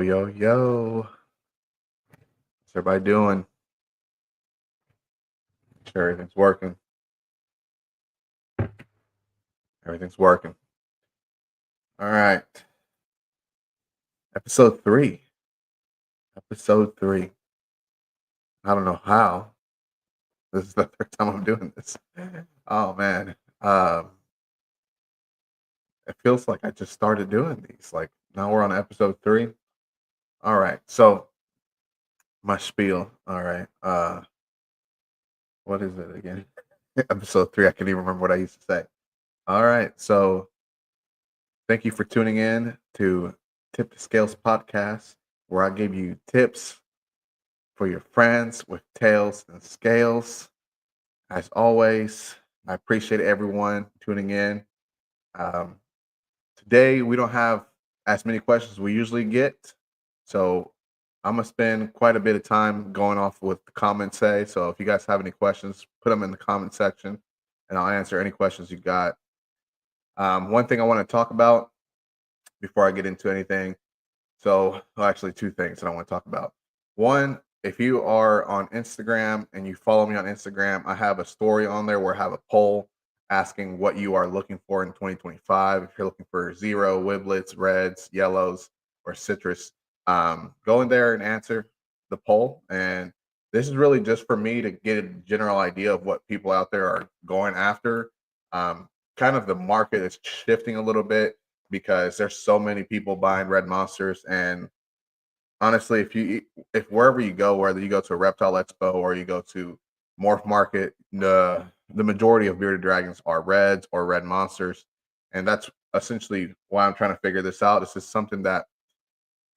Yo. What's everybody doing? Sure, everything's working. Everything's working. All right. Episode 3. Episode 3. I don't know how. This is the third time I'm doing this. Oh, man. It feels like I just started doing these. Like, now we're on episode 3. All right. So, my spiel. All right. What is it again? Episode 3. I can't even remember what I used to say. All right. So, thank you for tuning in to Tip the Scales podcast, where I give you tips for your friends with tails and scales. As always, I appreciate everyone tuning in. Um, Today, we don't have as many questions as we usually get. So I'm going to spend quite a bit of time going off what the comments say. So if you guys have any questions, put them in the comment section and I'll answer any questions you got. One thing I want to talk about before I get into anything. So, well, actually, two things that I want to talk about. One, if you are on Instagram and you follow me on Instagram, I have a story on there where I have a poll asking what you are looking for in 2025. If you're looking for zero, wiblets, reds, yellows, or citrus, go in there and answer the poll. And this is really just for me to get a general idea of what people out there are going after. Kind of the market is shifting a little bit because there's so many people buying red monsters. And honestly, if wherever you go, whether you go to a reptile expo or you go to morph market, the majority of bearded dragons are reds or red monsters. And that's essentially why I'm trying to figure this out. Is this something that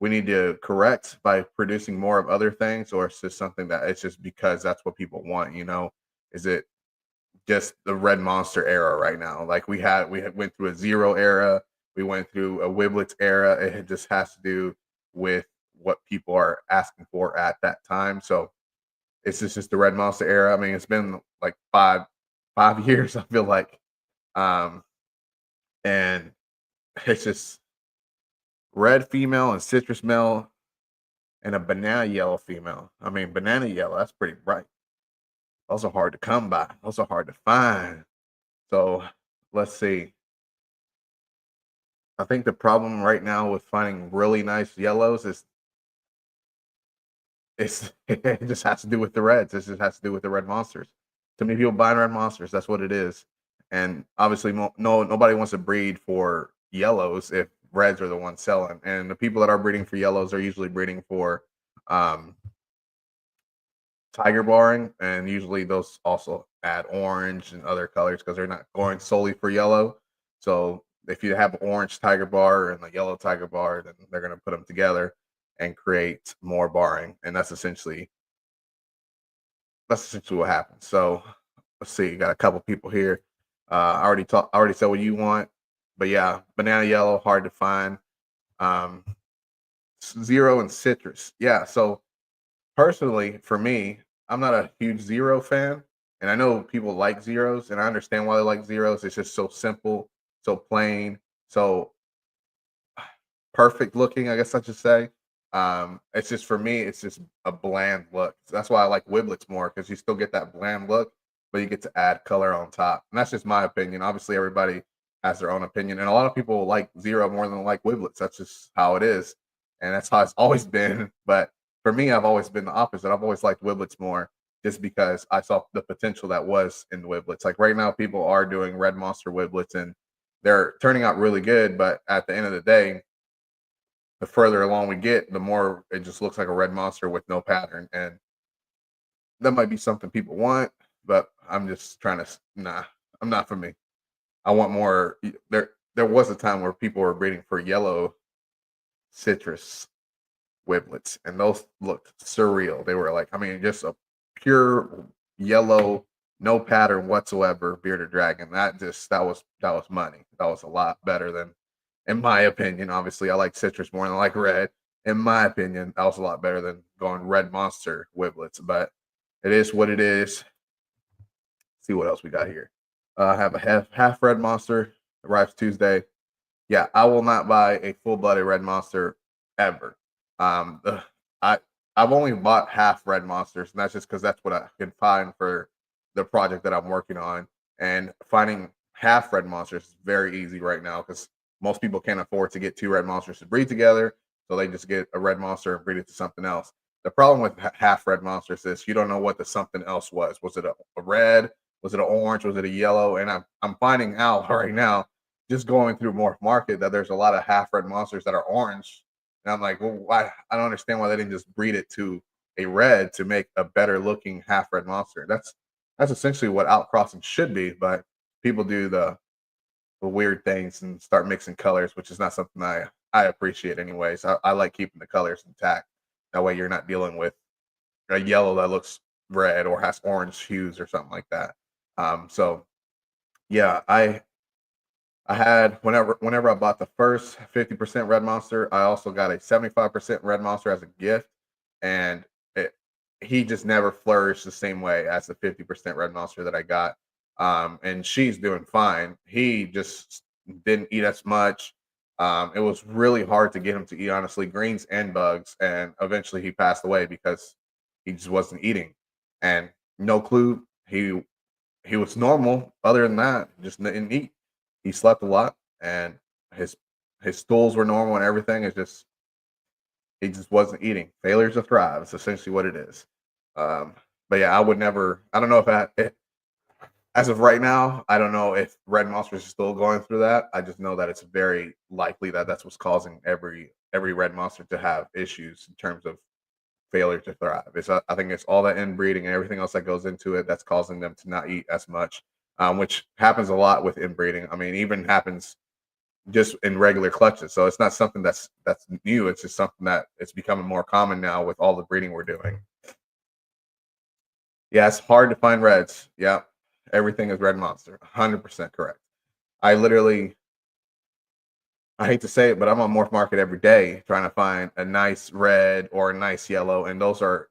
we need to correct by producing more of other things, or is this something that it's just because that's what people want? Is it just the red monster era right now? Like we had went through a zero era, we went through a wiblets era. It just has to do with what people are asking for at that time. So it's just the red monster era. I mean, it's been like five years, I feel like. um and it's just red female and citrus male and a banana yellow female. I mean, banana yellow, that's pretty bright. Those are hard to come by, those are hard to find. So let's see. I think the problem right now with finding really nice yellows is it just has to do with the reds. It just has to do with the red monsters. Too many people buying red monsters. That's what it is. And obviously, nobody wants to breed for yellows if reds are the ones selling. And the people that are breeding for yellows are usually breeding for um, tiger barring, and usually those also add orange and other colors because they're not going solely for yellow. So if you have orange tiger bar and the yellow tiger bar, then they're going to put them together and create more barring, and that's essentially what happens. So let's see, you got a couple people here. I already said what you want, but yeah, banana yellow hard to find. Um, Zero and citrus, yeah. So personally, for me, I'm not a huge zero fan, and I know people like zeros, and I understand why they like zeros. It's just so simple, so plain, so perfect looking, I guess I should say. It's just for me, it's just a bland look. So that's why I like wiblets more because you still get that bland look, but you get to add color on top. And that's just my opinion. Obviously, everybody has their own opinion, and a lot of people like zero more than like wiblets. That's just how it is, and that's how it's always been. But for me, I've always been the opposite. I've always liked wiblets more, just because I saw the potential that was in wiblets. Like right now, people are doing red monster wiblets, and they're turning out really good. But at the end of the day, the further along we get, the more it just looks like a red monster with no pattern. And that might be something people want, but I'm just trying to, nah, I'm not for me. I want more. There was a time where people were breeding for yellow citrus wiblets, and those looked surreal. They were like, I mean, just a pure yellow, no pattern whatsoever bearded dragon. That was money. That was a lot better than, in my opinion. Obviously, I like citrus more than I like red. In my opinion, that was a lot better than going red monster wiblets. But it is what it is. See what else we got here. I have a half red monster, arrives Tuesday. Yeah, I will not buy a full blooded red monster ever. The I I've only bought half red monsters, and that's just because that's what I can find for the project that I'm working on. And finding half red monsters is very easy right now because most people can't afford to get two red monsters to breed together, so they just get a red monster and breed it to something else. The problem with half red monsters is you don't know what the something else was. Was it a red? Was it an orange? Was it a yellow? And I'm finding out right now, just going through Morph Market, that there's a lot of half red monsters that are orange, and I'm like, well, why? I don't understand why they didn't just breed it to a red to make a better looking half red monster. That's essentially what outcrossing should be, but people do the weird things and start mixing colors, which is not something I appreciate anyways. I like keeping the colors intact. That way you're not dealing with a yellow that looks red or has orange hues or something like that. So yeah, I had whenever I bought the first 50% red monster, I also got a 75% red monster as a gift, and it, he just never flourished the same way as the 50% red monster that I got. And she's doing fine. He just didn't eat as much. It was really hard to get him to eat, honestly, greens and bugs, and eventually he passed away because he just wasn't eating. And no clue, he was normal. Other than that, just didn't eat. He slept a lot, and his his stools were normal and everything. It's just he just wasn't eating. Failure to thrive is essentially what it is. Um, but yeah, I would never. I don't know as of right now, I don't know if red monsters are still going through that. I just know that it's very likely that that's what's causing every red monster to have issues in terms of failure to thrive. I think it's all that inbreeding and everything else that goes into it that's causing them to not eat as much, which happens a lot with inbreeding. I mean, even happens just in regular clutches. So it's not something that's new. It's just something that it's becoming more common now with all the breeding we're doing. Yeah, it's hard to find reds. Yeah, everything is red monster. 100% correct. I literally, I hate to say it, but I'm on Morph Market every day trying to find a nice red or a nice yellow, and those are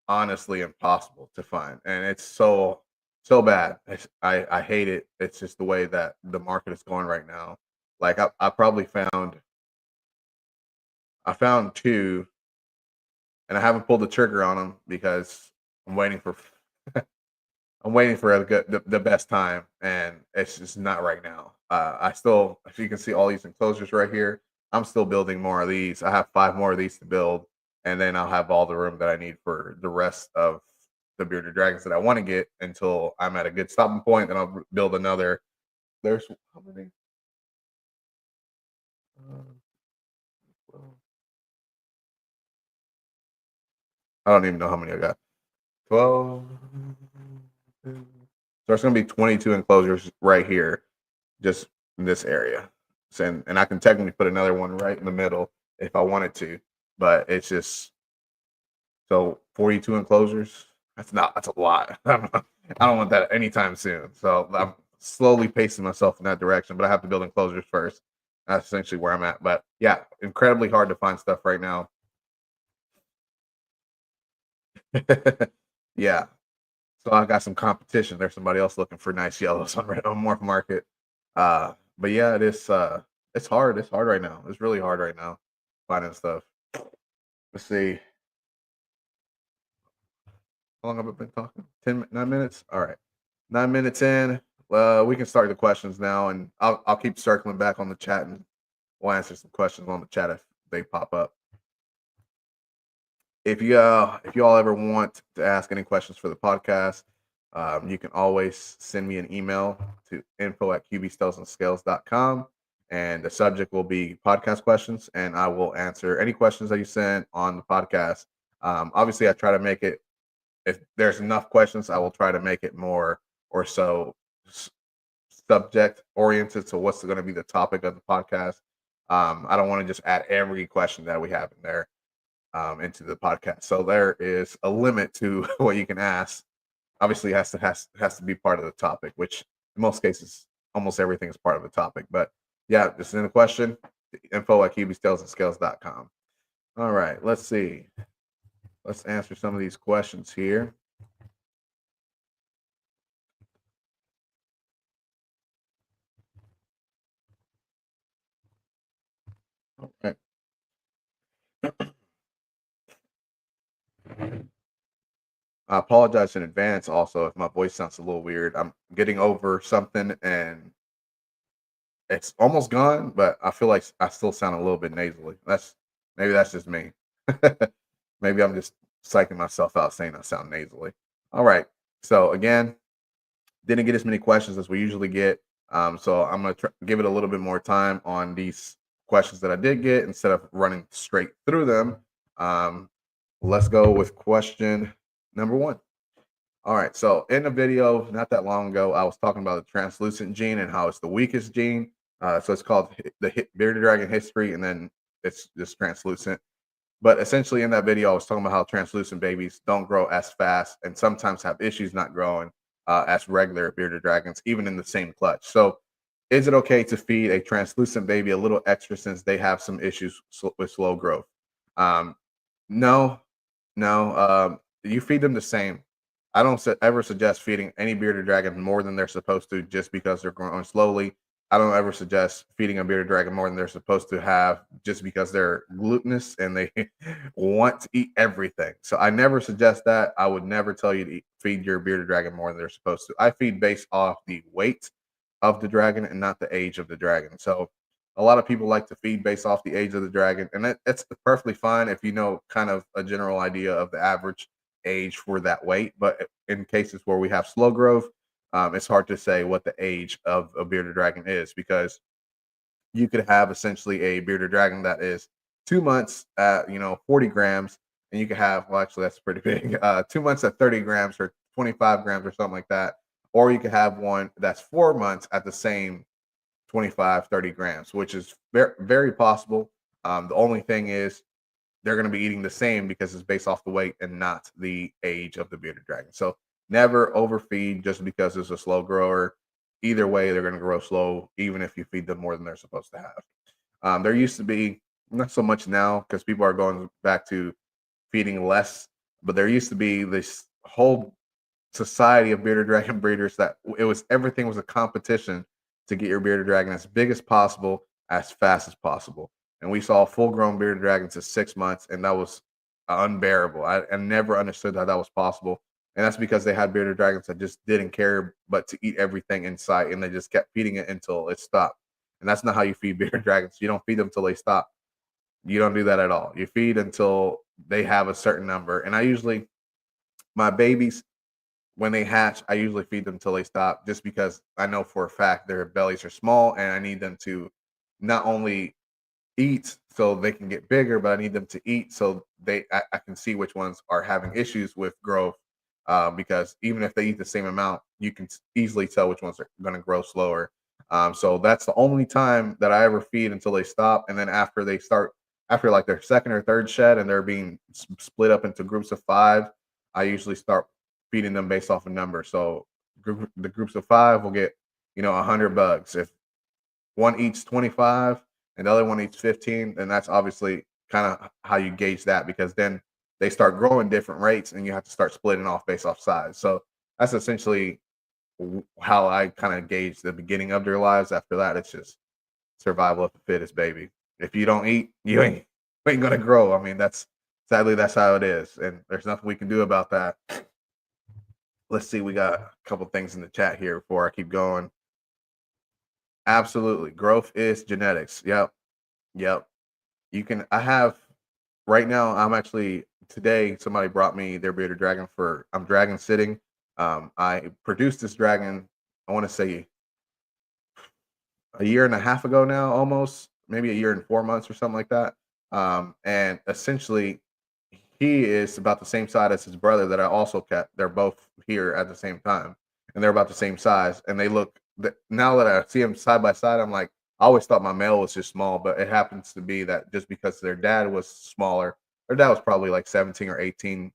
honestly impossible to find, and it's so bad. I hate it. It's just the way that the market is going right now. Like I probably found two, and I haven't pulled the trigger on them because I'm waiting for I'm waiting for the best time, and it's just not right now. I still, if you can see all these enclosures right here, I'm still building more of these. I have 5 more of these to build, and then I'll have all the room that I need for the rest of the bearded dragons that I want to get until I'm at a good stopping point. Then I'll build another. There's how many? Uh, well, I don't even know how many I got. 12. So there's going to be 22 enclosures right here, just in this area. So, and I can technically put another one right in the middle if I wanted to, but it's just so 42 enclosures. That's a lot. I don't want that anytime soon. So I'm slowly pacing myself in that direction, but I have to build enclosures first. That's essentially where I'm at. But yeah, incredibly hard to find stuff right now. Yeah. So I got some competition. There's somebody else looking for nice yellows on Morph Market. But yeah, it's hard. It's hard right now. It's really hard right now finding stuff. Let's see. How long have I been talking? 9 minutes? All right. 9 minutes in. We can start the questions now, and I'll keep circling back on the chat, and we'll answer some questions on the chat if they pop up. If you all ever want to ask any questions for the podcast, you can always send me an email to info@qbstellsandscales.com, and the subject will be podcast questions, and I will answer any questions that you send on the podcast. Obviously, I try to make it, if there's enough questions, I will try to make it more or so subject oriented. So what's going to be the topic of the podcast? I don't want to just add every question that we have in there into the podcast. So there is a limit to what you can ask. Obviously, it has to be part of the topic, which in most cases, almost everything is part of the topic. But yeah, just in the question, info@qbstellsandscales.com. All right, let's see. Let's answer some of these questions here. All right. I apologize in advance also if my voice sounds a little weird. I'm getting over something and it's almost gone, but I feel like I still sound a little bit nasally. Maybe that's just me. Maybe I'm just psyching myself out saying I sound nasally. All right. So again, didn't get as many questions as we usually get. So I'm gonna give it a little bit more time on these questions that I did get instead of running straight through them. Um, let's go with question number one. All right. So in a video not that long ago, I was talking about the translucent gene and how it's the weakest gene. So it's called the bearded dragon history, and then it's just translucent. But essentially, in that video, I was talking about how translucent babies don't grow as fast and sometimes have issues not growing as regular bearded dragons, even in the same clutch. So, is it okay to feed a translucent baby a little extra since they have some issues with slow growth? Um, no, no. You feed them the same. I don't ever suggest feeding any bearded dragon more than they're supposed to just because they're growing slowly. I don't ever suggest feeding a bearded dragon more than they're supposed to have just because they're glutinous and they want to eat everything. So I never suggest that. I would never tell you to feed your bearded dragon more than they're supposed to. I feed based off the weight of the dragon and not the age of the dragon. So a lot of people like to feed based off the age of the dragon, and that's perfectly fine if you know kind of a general idea of the average age for that weight. But in cases where we have slow growth, it's hard to say what the age of a bearded dragon is because you could have essentially a bearded dragon that is 2 months at 40 grams, and you could have well actually that's pretty big 2 months at 30 grams or 25 grams or something like that, or you could have one that's 4 months at the same 25, 30 grams, which is very, very possible. The only thing is they're going to be eating the same because it's based off the weight and not the age of the bearded dragon. So never overfeed just because it's a slow grower. Either way, they're going to grow slow, even if you feed them more than they're supposed to have. There used to be, not so much now because people are going back to feeding less, but there used to be this whole society of bearded dragon breeders that it was everything was a competition to get your bearded dragon as big as possible, as fast as possible. And we saw full grown bearded dragons at 6 months, and that was unbearable. I never understood how that was possible. And that's because they had bearded dragons that just didn't care but to eat everything in sight, and they just kept feeding it until it stopped. And that's not how you feed bearded dragons. You don't feed them until they stop. You don't do that at all. You feed until they have a certain number. And I usually, my babies, when they hatch, I usually feed them till they stop just because I know for a fact their bellies are small and I need them to not only eat so they can get bigger, but I need them to eat so I can see which ones are having issues with growth. Because even if they eat the same amount, you can easily tell which ones are going to grow slower. So that's the only time that I ever feed until they stop. And then after they start, after like their second or third shed and they're being split up into groups of five, I usually start feeding them based off a number. So the groups of five will get 100 bugs. If one eats 25 and the other one eats 15, then that's obviously kind of how you gauge that because then they start growing different rates and you have to start splitting off based off size. So that's essentially how I kind of gauge the beginning of their lives. After that, it's just survival of the fittest, baby. If you don't eat, you ain't gonna grow. I mean, that's sadly that's how it is, and there's nothing we can do about that. Let's see, we got a couple things in the chat here before I keep going. Absolutely. Growth is genetics. Yep. Yep. I have right now, I'm actually today somebody brought me their bearded dragon for I'm dragon sitting. I produced this dragon, I want to say a year and a half ago now, almost, maybe a year and 4 months or something like that. And essentially he is about the same size as his brother that I also kept. They're both here at the same time, and they're about the same size. And they look now that I see them side by side, I'm like, I always thought my male was just small, but it happens to be that just because their dad was smaller, their dad was probably like 17 or 18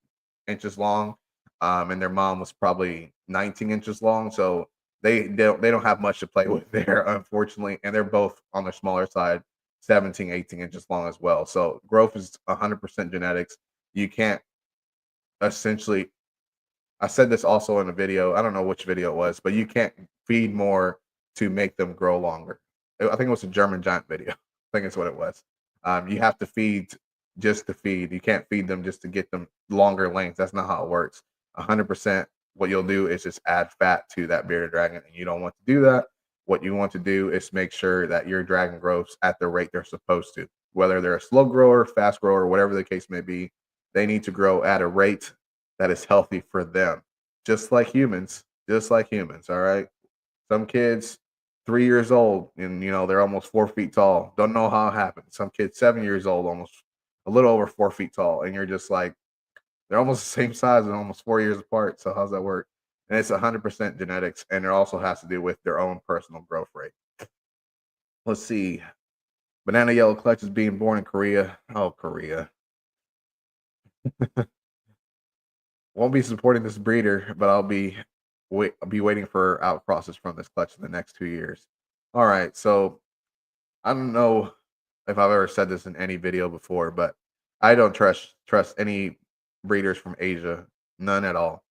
inches long, and their mom was probably 19 inches long. So they don't have much to play with there, unfortunately, and they're both on the smaller side, 17, 18 inches long as well. So growth is 100% genetics. You can't essentially, I said this also in a video, I don't know which video it was, but you can't feed more to make them grow longer. I think it was a German giant video. I think it's what it was. You have to feed just to feed. You can't feed them just to get them longer lengths. That's not how it works. 100%. What you'll do is just add fat to that bearded dragon, and you don't want to do that. What you want to do is make sure that your dragon grows at the rate they're supposed to. Whether they're a slow grower, fast grower, whatever the case may be, they need to grow at a rate that is healthy for them. Just like humans, just like humans, all right? Some kids 3 years old and they're almost 4 feet tall. Don't know how it happened. Some kids 7 years old, almost a little over 4 feet tall, and you're just like, they're almost the same size and almost 4 years apart. So how's that work? And it's 100% genetics, and it also has to do with their own personal growth rate. Let's see. Banana Yellow Clutch is being born in Korea. Oh, Korea. Won't be supporting this breeder, but I'll be waiting for outcrosses from this clutch in the next 2 years. All right, so I don't know if I've ever said this in any video before, but I don't trust any breeders from Asia, none at all.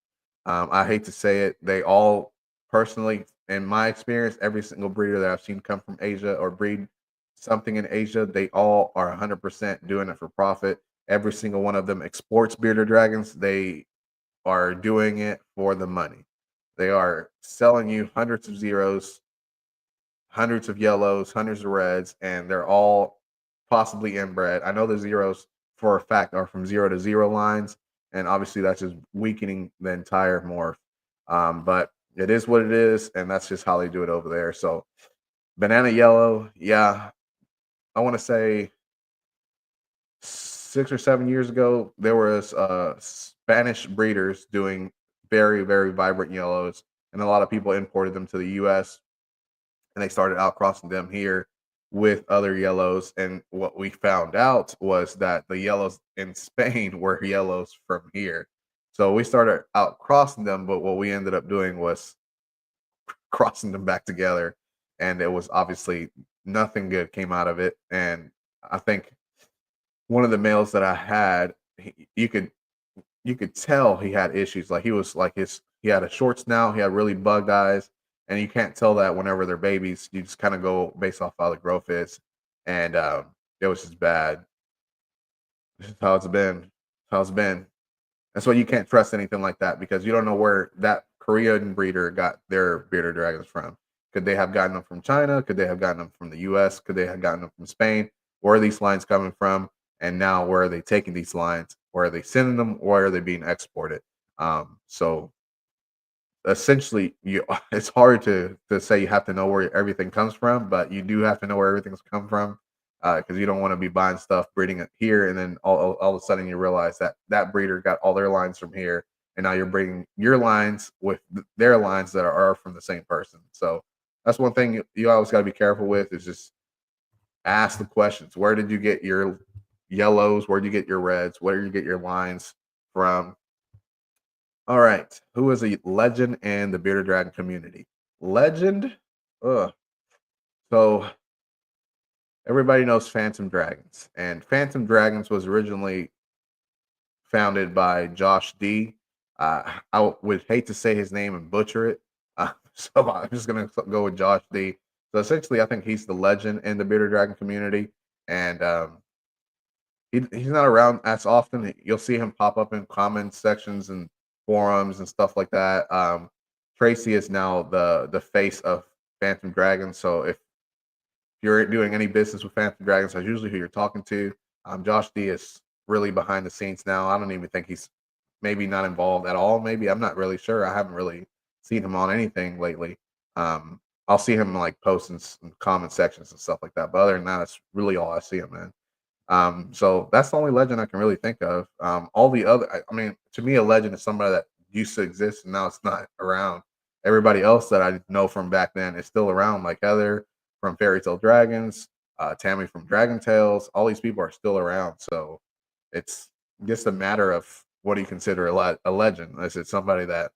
I hate to say it, they all personally, in my experience, every single breeder that I've seen come from Asia or breed something in Asia, they all are 100% doing it for profit. Every single one of them exports bearded dragons. They are doing it for the money. They are selling you hundreds of zeros, hundreds of yellows, hundreds of reds, and they're all possibly inbred. I know the zeros for a fact are from 0 to 0 lines, and obviously that's just weakening the entire morph. But it is what it is, and that's just how they do it over there. So banana yellow, yeah, I want to say 6 or 7 years ago there was Spanish breeders doing very very vibrant yellows, and a lot of people imported them to the U.S. and they started outcrossing them here with other yellows. And what we found out was that the yellows in Spain were yellows from here. So we started outcrossing them, but what we ended up doing was crossing them back together. And it was obviously nothing good came out of it. And I think one of the males that I had, you could tell he had issues. Like he was like he had a short snout, he had really bugged eyes, and you can't tell that whenever they're babies. You just kind of go based off how the growth is, and it was just bad. This is how it's been. How it's been. That's why you can't trust anything like that because you don't know where that Korean breeder got their bearded dragons from. Could they have gotten them from China? Could they have gotten them from the U.S.? Could they have gotten them from Spain? Where are these lines coming from? And now where are they taking these lines? Where are they sending them? Where are they being exported? So essentially, you it's hard to say you have to know where everything comes from, but you do have to know where everything's come from because you don't want to be buying stuff, breeding it here, and then all of a sudden you realize that that breeder got all their lines from here, and now you're breeding your lines with their lines that are from the same person. So that's one thing you always got to be careful with is just ask the questions. Where did you get your yellows? Where did you get your reds? Where did you get your lines from? All right. Who is a legend in the bearded dragon community? Legend? Ugh. So everybody knows Phantom Dragons, and Phantom Dragons was originally founded by Josh D. I would hate to say his name and butcher it, so I'm just gonna go with Josh D. So essentially, I think he's the legend in the bearded dragon community, and he's not around as often. You'll see him pop up in comment sections and forums and stuff like that. Tracy is now the face of Phantom Dragons. So if you're doing any business with Phantom Dragons, that's usually who you're talking to. Josh D is really behind the scenes now. I don't even think he's maybe not involved at all. Maybe I'm not really sure. I haven't really seen him on anything lately. I'll see him like posting some comment sections and stuff like that. But other than that, that's really all I see him in. So that's the only legend I can really think of. All the other, I mean, to me, a legend is somebody that used to exist and now it's not around. Everybody else that I know from back then is still around, like Heather from Fairy Tale Dragons, Tammy from Dragon Tales. All these people are still around. So it's just a matter of what do you consider a legend? Is it somebody that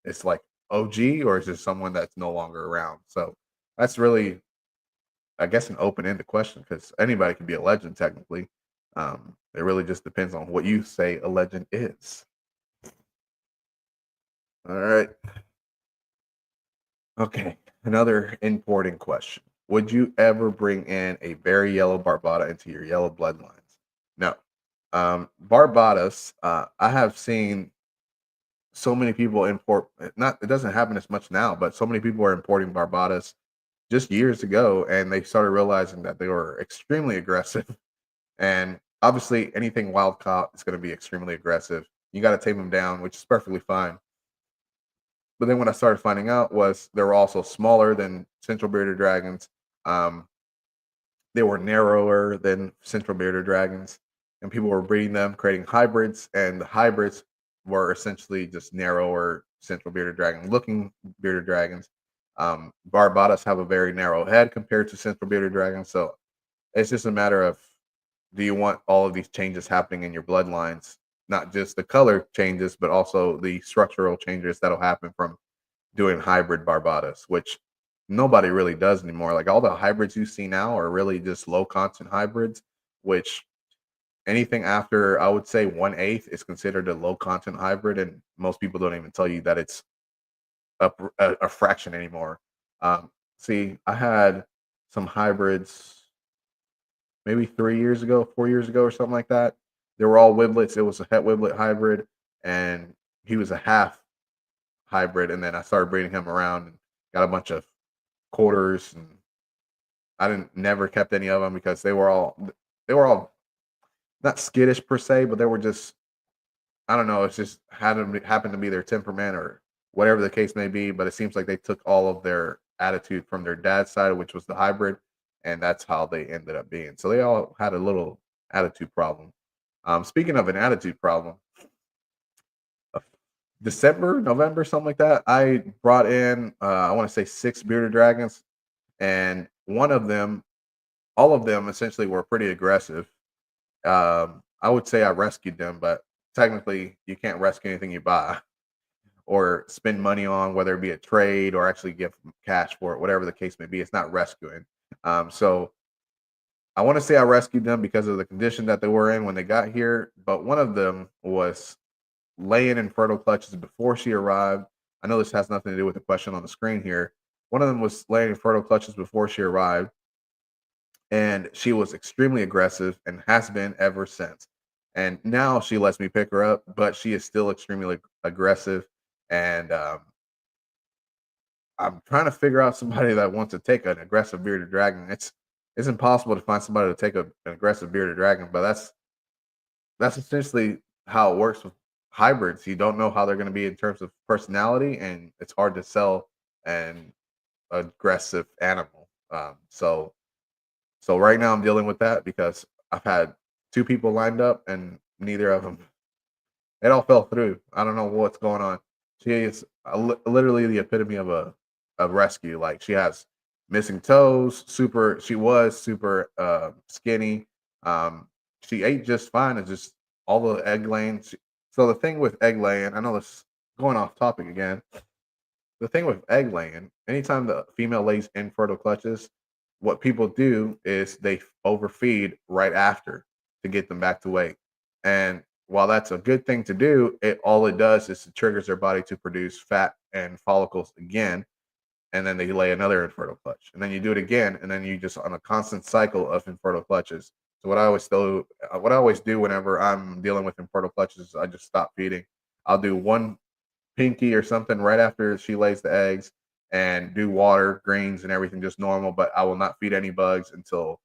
is like OG or is it someone that's no longer around? So that's really I guess an open-ended question because anybody can be a legend technically. It really just depends on what you say a legend is. All right. Okay. Another important question. Would you ever bring in a very yellow Barbata into your yellow bloodlines? No. Barbadas, I have seen so many people import not it doesn't happen as much now, but so many people are importing barbadas just years ago, and they started realizing that they were extremely aggressive. And obviously, anything wild caught is going to be extremely aggressive. You got to tame them down, which is perfectly fine. But then what I started finding out was they were also smaller than central bearded dragons. Um, they were narrower than central bearded dragons, and people were breeding them, creating hybrids, and the hybrids were essentially just narrower central bearded dragon looking bearded dragons. Barbados have a very narrow head compared to central bearded dragons, so it's just a matter of, do you want all of these changes happening in your bloodlines? Not just the color changes, but also the structural changes that'll happen from doing hybrid Barbados, which nobody really does anymore. Like all the hybrids you see now are really just low content hybrids, which anything after I would say 1/8 is considered a low content hybrid, and most people don't even tell you that it's a fraction anymore. See, I had some hybrids maybe 3 years ago, 4 years ago, or something like that. They were all wiblets. It was a het wiblet hybrid, and he was a half hybrid. And then I started breeding him around and got a bunch of quarters, and I didn't never kept any of them because they were all not skittish per se, but they were just, I don't know. It's just happened to be their temperament or whatever the case may be. But it seems like they took all of their attitude from their dad's side, which was the hybrid, and that's how they ended up being. So they all had a little attitude problem. Speaking of an attitude problem, uh, December, November, something like that, I brought in, I want to say 6 bearded dragons, and one of them, all of them essentially were pretty aggressive. I would say I rescued them, but technically you can't rescue anything you buy or spend money on, whether it be a trade or actually give cash for it, whatever the case may be. It's not rescuing. So I want to say I rescued them because of the condition that they were in when they got here, but one of them was laying in fertile clutches before she arrived. I know this has nothing to do with the question on the screen here. One of them was laying in fertile clutches before she arrived, and she was extremely aggressive and has been ever since. And now she lets me pick her up, but she is still extremely aggressive. And I'm trying to figure out somebody that wants to take an aggressive bearded dragon. It's impossible to find somebody to take an aggressive bearded dragon, but that's essentially how it works with hybrids. You don't know how they're going to be in terms of personality, and it's hard to sell an aggressive animal. So right now I'm dealing with that because I've had two people lined up, and neither of them, it all fell through. I don't know what's going on. She is literally the epitome of a rescue. Like she has missing toes, super. She was super skinny. Um, she ate just fine. It's just all the egg laying. So the thing with egg laying, I know this is going off topic again. The thing with egg laying, anytime the female lays infertile clutches, what people do is they overfeed right after to get them back to weight. And while that's a good thing to do, it all it does is it triggers their body to produce fat and follicles again, and then they lay another infertile clutch, and then you do it again, and then you just on a constant cycle of infertile clutches. So what I always do whenever I'm dealing with infertile clutches, is I just stop feeding. I'll do one pinky or something right after she lays the eggs and do water, greens, and everything just normal. But I will not feed any bugs until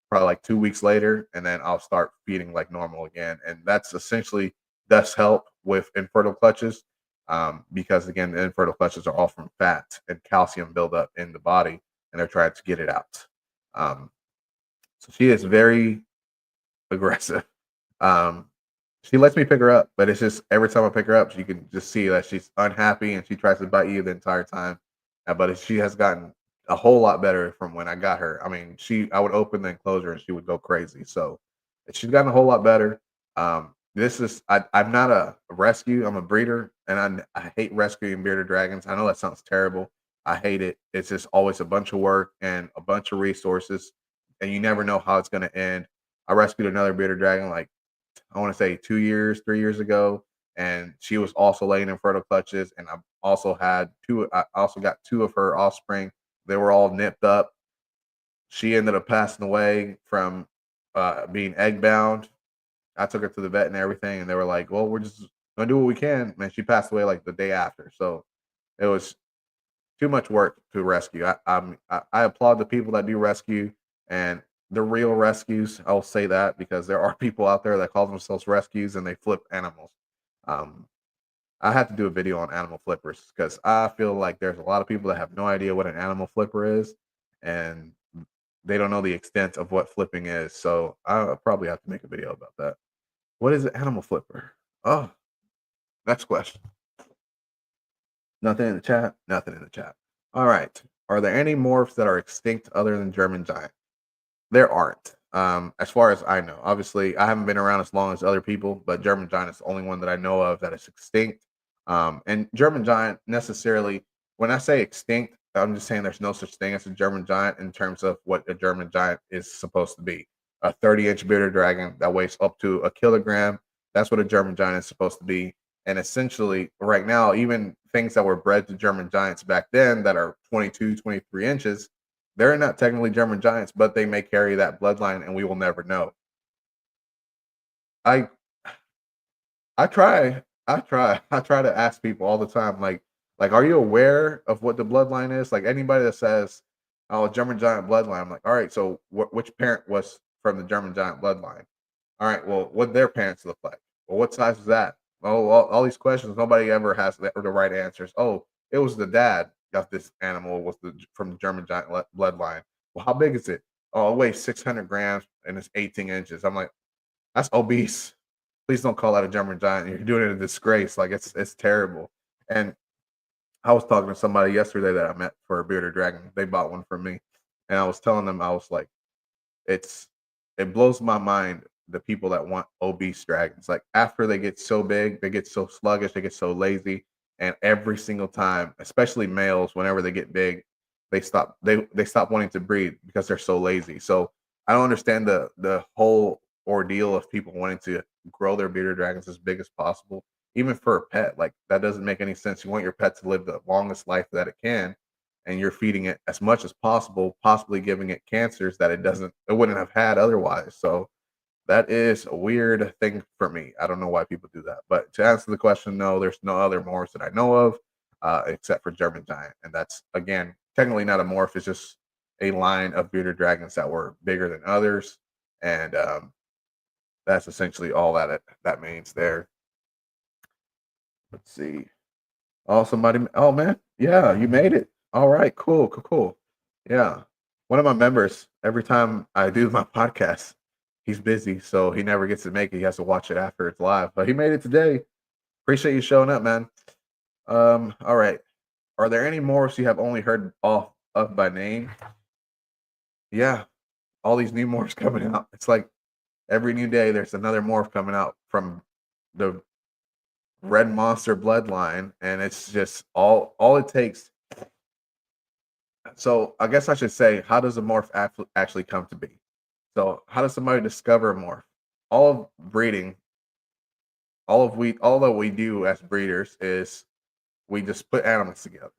probably like 2 weeks later, and then I'll start feeding like normal again. And that's essentially does help with infertile clutches, because again, the infertile clutches are all from fat and calcium buildup in the body, and they're trying to get it out. Um, so she is very aggressive. Um, she lets me pick her up, but it's just every time I pick her up, you can just see that she's unhappy and she tries to bite you the entire time. But she has gotten a whole lot better from when I got her. I mean, I would open the enclosure and she would go crazy. So she's gotten a whole lot better. I'm not a rescue. I'm a breeder, and I hate rescuing bearded dragons. I know that sounds terrible. I hate it. It's just always a bunch of work and a bunch of resources, and you never know how it's going to end. I rescued another bearded dragon like I want to say 2 years, 3 years ago, and she was also laying in fertile clutches. And I also got two of her offspring. They were all nipped up. She ended up passing away from being egg bound. I took her to the vet and everything, and they were like, "Well, we're just gonna do what we can. Man, she passed away like the day after, so it was too much work to rescue. I applaud the people that do rescue and the real rescues. I'll say that because there are people out there that call themselves rescues and they flip animals. Um, I have to do a video on animal flippers because I feel like there's a lot of people that have no idea what an animal flipper is, and they don't know the extent of what flipping is. So I'll probably have to make a video about that. What is an animal flipper? Oh, next question. Nothing in the chat. Nothing in the chat. All right. Are there any morphs that are extinct other than German giant? There aren't. As far as I know. Obviously, I haven't been around as long as other people, but German giant is the only one that I know of that is extinct. And German giant necessarily, when I say extinct, I'm just saying there's no such thing as a German giant in terms of what a German giant is supposed to be. A 30-inch bearded dragon that weighs up to a kilogram. That's what a German giant is supposed to be. And essentially, right now, even things that were bred to German giants back then that are 22, 23 inches, they're not technically German giants, but they may carry that bloodline, and we will never know. I I try to ask people all the time, like, are you aware of what the bloodline is? Like anybody that says, "Oh, German giant bloodline," I'm like, all right, so which parent was from the German giant bloodline? All right, well, what their parents look like? Well, what size was that? Oh, all these questions, nobody ever has the right answers. Oh, it was the dad got this animal was from the German giant bloodline. Well, how big is it? Oh, it weighs 600 grams and it's 18 inches. I'm like, that's obese. Please don't call that a German giant. You're doing it a disgrace. Like it's terrible. And I was talking to somebody yesterday that I met for a bearded dragon. They bought one from me, and I was telling them I was like, it's it blows my mind the people that want obese dragons. Like after they get so big, they get so sluggish, they get so lazy, and every single time, especially males, whenever they get big, they stop wanting to breed because they're so lazy. So I don't understand the whole ordeal of people wanting to grow their bearded dragons as big as possible, even for a pet. Like that doesn't make any sense. You want your pet to live the longest life that it can, and you're feeding it as much as possible, possibly giving it cancers that it wouldn't have had otherwise. So that is a weird thing for me. I don't know why people do that. But to answer the question, no, there's no other morphs that I know of, except for German giant, and that's again technically not a morph. It's just a line of bearded dragons that were bigger than others, and that's essentially all that means there. Let's see. Oh, somebody. Oh man, yeah, you made it. All right, cool, cool, cool. Yeah, one of my members. Every time I do my podcast, he's busy, so he never gets to make it. He has to watch it after it's live. But he made it today. Appreciate you showing up, man. All right. Are there any morphs you have only heard off of by name? Yeah, all these new morphs coming out. It's like every new day there's another morph coming out from the red monster bloodline, and it's just all it takes. So I guess I should say, how does a morph actually come to be? So how does somebody discover a morph? All of breeding, all that we do as breeders is we just put animals together.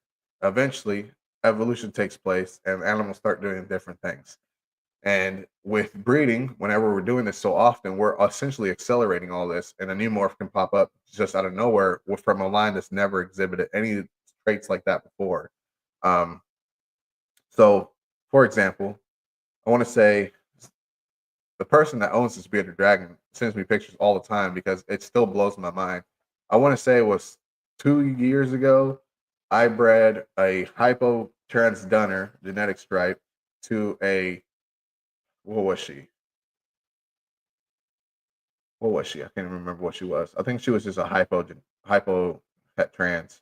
Eventually, evolution takes place, and animals start doing different things. And with breeding, whenever we're doing this so often, we're essentially accelerating all this, and a new morph can pop up just out of nowhere from a line that's never exhibited any traits like that before. Um, so, for example, I want to say the person that owns this bearded dragon sends me pictures all the time because it still blows my mind. I want to say it was 2 years ago. I bred a hypo transdunner genetic stripe to a what was she? What was she? I can't remember what she was. I think she was just a hypo pet trans,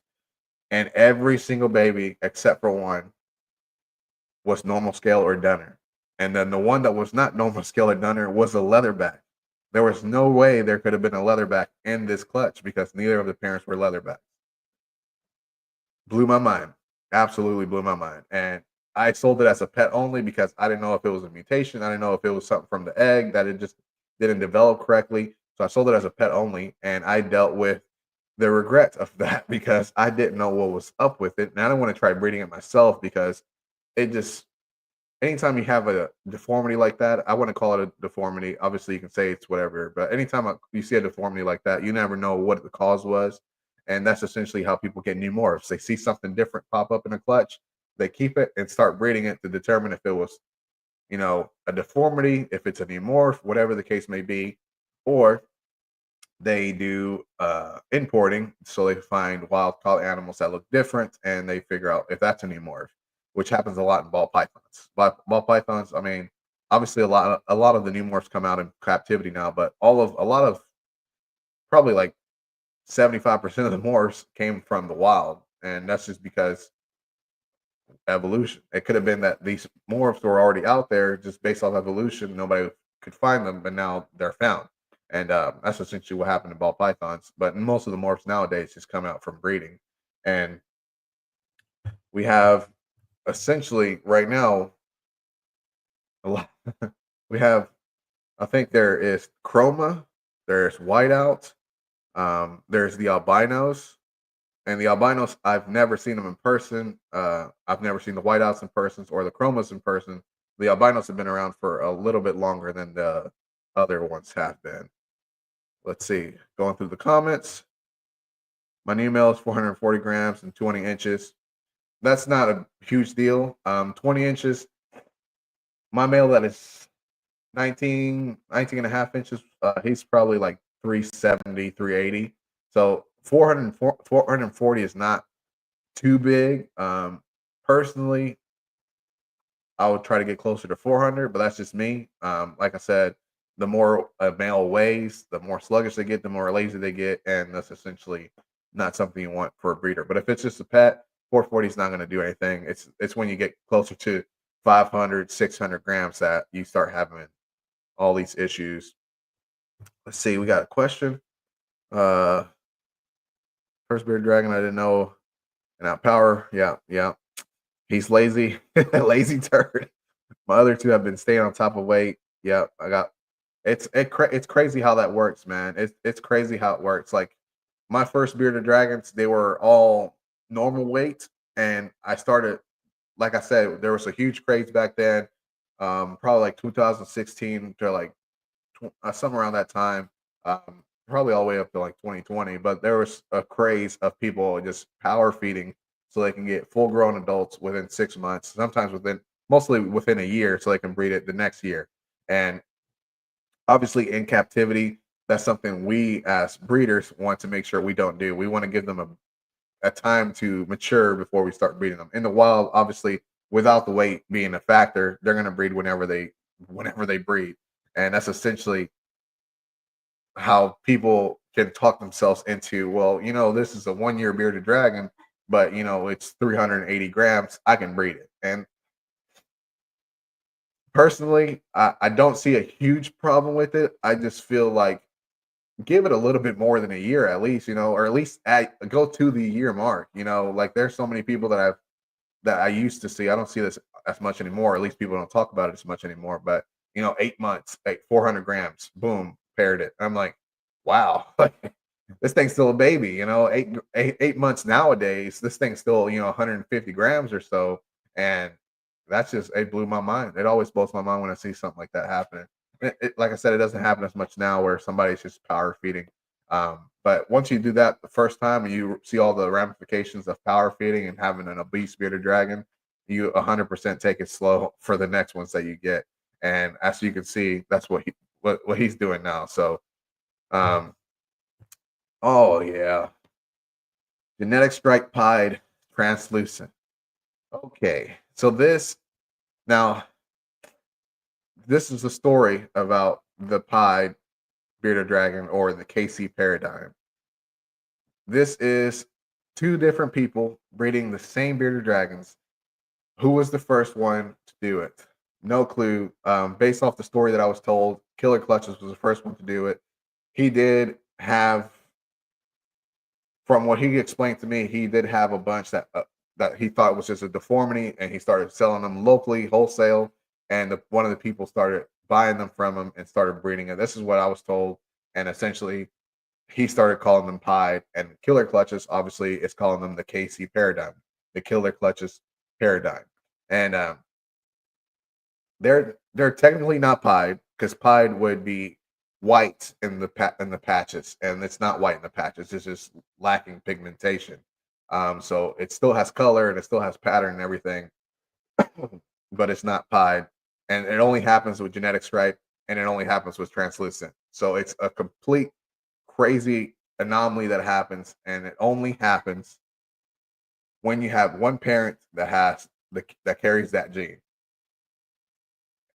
and every single baby except for one was normal scale or dunner. And then the one that was not normal scale or dunner was a leatherback. There was no way there could have been a leatherback in this clutch because neither of the parents were leatherbacks. Blew my mind. Absolutely blew my mind. And I sold it as a pet only because I didn't know if it was a mutation. I didn't know if it was something from the egg that it just didn't develop correctly. So I sold it as a pet only, and I dealt with the regret of that because I didn't know what was up with it, and I didn't want to try breeding it myself because it just anytime you have a deformity like that, I wouldn't call it a deformity. Obviously, you can say it's whatever, but anytime you see a deformity like that, you never know what the cause was, and that's essentially how people get new morphs. They see something different pop up in a clutch, they keep it and start breeding it to determine if it was, a deformity, if it's a new morph, whatever the case may be, or they do importing, so they find wild caught animals that look different, and they figure out if that's a new morph, which happens a lot in ball pythons. Ball pythons, I mean, obviously a lot of the new morphs come out in captivity now, but a lot of probably like 75% of the morphs came from the wild, and that's just because evolution. It could have been that these morphs were already out there just based off evolution. Nobody could find them, but now they're found. And that's essentially what happened to ball pythons. But most of the morphs nowadays just come out from breeding. And we have essentially right now a lot. We have, I think there is chroma, there's whiteout, there's the albinos, and the albinos, I've never seen them in person. I've never seen the whiteouts in person or the chromas in person. The albinos have been around for a little bit longer than the other ones have been. Let's see. Going through the comments. My new male is 440 grams and 20 inches. That's not a huge deal. 20 inches. My male that is 19 and a half inches, he's probably like 370, 380. So 440 is not too big. Personally, I would try to get closer to 400, but that's just me. Like I said, the more a male weighs, the more sluggish they get, the more lazy they get, and that's essentially not something you want for a breeder. But if it's just a pet, 440 is not going to do anything. It's when you get closer to 500, 600 grams that you start having all these issues. Let's see, we got a question. Uh, First bearded dragon, I didn't know. And out power, yeah, yeah. He's lazy, lazy turd. My other two have been staying on top of weight. Yep, I got it's crazy how that works, man. It's crazy how it works. Like my first bearded dragons, they were all normal weight, and I started, like I said, there was a huge craze back then, probably like 2016 to like somewhere around that time, probably all the way up to like 2020. But there was a craze of people just power feeding so they can get full grown adults within 6 months, sometimes mostly within a year, so they can breed it the next year. And obviously, in captivity, that's something we as breeders want to make sure we don't do. We want to give them a time to mature before we start breeding them. In the wild, obviously, without the weight being a factor, they're going to breed whenever they breed, and that's essentially how people can talk themselves into, well, this is a 1 year bearded dragon, but it's 380 grams. I can breed it. And personally, I don't see a huge problem with it. I just feel like give it a little bit more than a year at least, or at least go to the year mark. Like there's so many people that I used to see. I don't see this as much anymore. At least people don't talk about it as much anymore. But 8 months, 400 grams, boom, paired it. I'm like, wow, like this thing's still a baby. 8 months nowadays, this thing's still 150 grams or so, and it blew my mind. It always blows my mind when I see something like that happening. Like I said, it doesn't happen as much now where somebody's just power feeding. But once you do that the first time and you see all the ramifications of power feeding and having an obese bearded dragon, you 100% take it slow for the next ones that you get. And as you can see, that's what he's doing now. So, um, oh yeah, genetic strike pied translucent. Okay, so now this is a story about the pied bearded dragon or the KC paradigm. This is two different people breeding the same bearded dragons. Who was the first one to do it? No clue. Based off the story that I was told, Killer Clutches was the first one to do it. He did have, from what he explained to me, he did have a bunch that he thought was just a deformity, and he started selling them locally, wholesale. And one of the people started buying them from him and started breeding it. This is what I was told, and essentially he started calling them pied, and Killer Clutches obviously is calling them the KC paradigm, the Killer Clutches paradigm. And they're technically not pied because pied would be white in in the patches, and it's not white in the patches. It's just lacking pigmentation. So it still has color and it still has pattern and everything, but it's not pied, and it only happens with genetic stripe, and it only happens with translucent. So it's a complete crazy anomaly that happens, and it only happens when you have one parent that that carries that gene.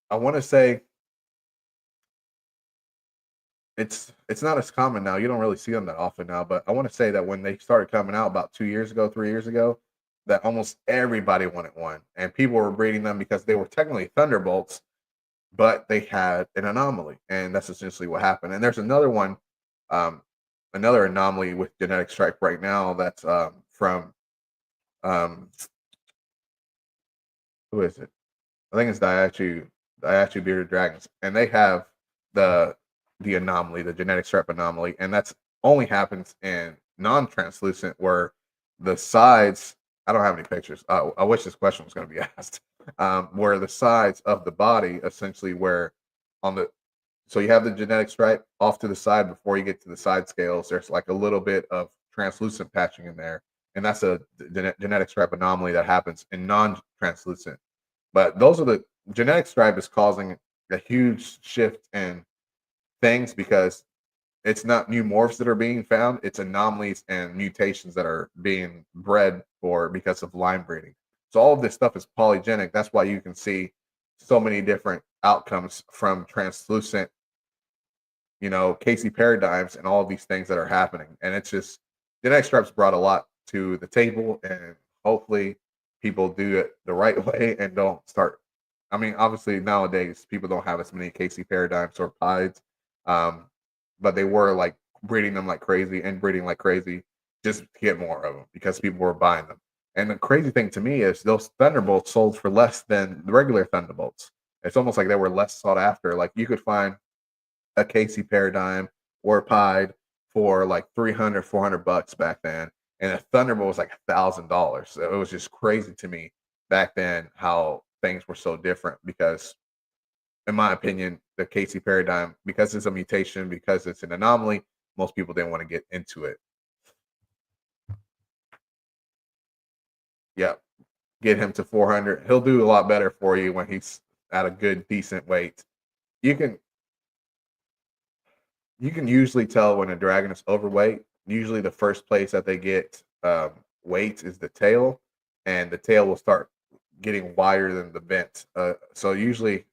I want to say it's not as common now. You don't really see them that often now, but I want to say that when they started coming out about 2 years ago, 3 years ago, that almost everybody wanted one, and people were breeding them because they were technically thunderbolts, but they had an anomaly, and that's essentially what happened. And there's another one, um, another anomaly with genetic stripe right now. That's from um, who is it? I think it's Daiachi bearded dragons, and they have the anomaly, the genetic strep anomaly, and that's only happens in non-translucent where the sides. I don't have any pictures. I wish this question was going to be asked. Where the sides of the body, essentially, where on the so you have the genetic stripe off to the side before you get to the side scales. There's like a little bit of translucent patching in there, and that's a genetic stripe anomaly that happens in non-translucent. But those are the genetic stripe is causing a huge shift in things because it's not new morphs that are being found, it's anomalies and mutations that are being bred for because of line breeding. So all of this stuff is polygenic. That's why you can see so many different outcomes from translucent, Casey paradigms and all of these things that are happening. And it's just genetic stripes brought a lot to the table, and hopefully people do it the right way and don't start. I mean, obviously nowadays people don't have as many Casey paradigms or pies, um, but they were like breeding them like crazy and breeding like crazy just to get more of them because people were buying them. And the crazy thing to me is those Thunderbolts sold for less than the regular Thunderbolts. It's almost like they were less sought after. Like you could find a Casey paradigm or pied for like 300, $400 back then. And a Thunderbolt was like $1,000. So it was just crazy to me back then how things were so different because, in my opinion, the Casey paradigm, because it's a mutation, because it's an anomaly, most people didn't want to get into it. Yeah, get him to 400. He'll do a lot better for you when he's at a good, decent weight. You can you can usually tell when a dragon is overweight. Usually, the first place that they get weight is the tail, and the tail will start getting wider than the vent. So usually,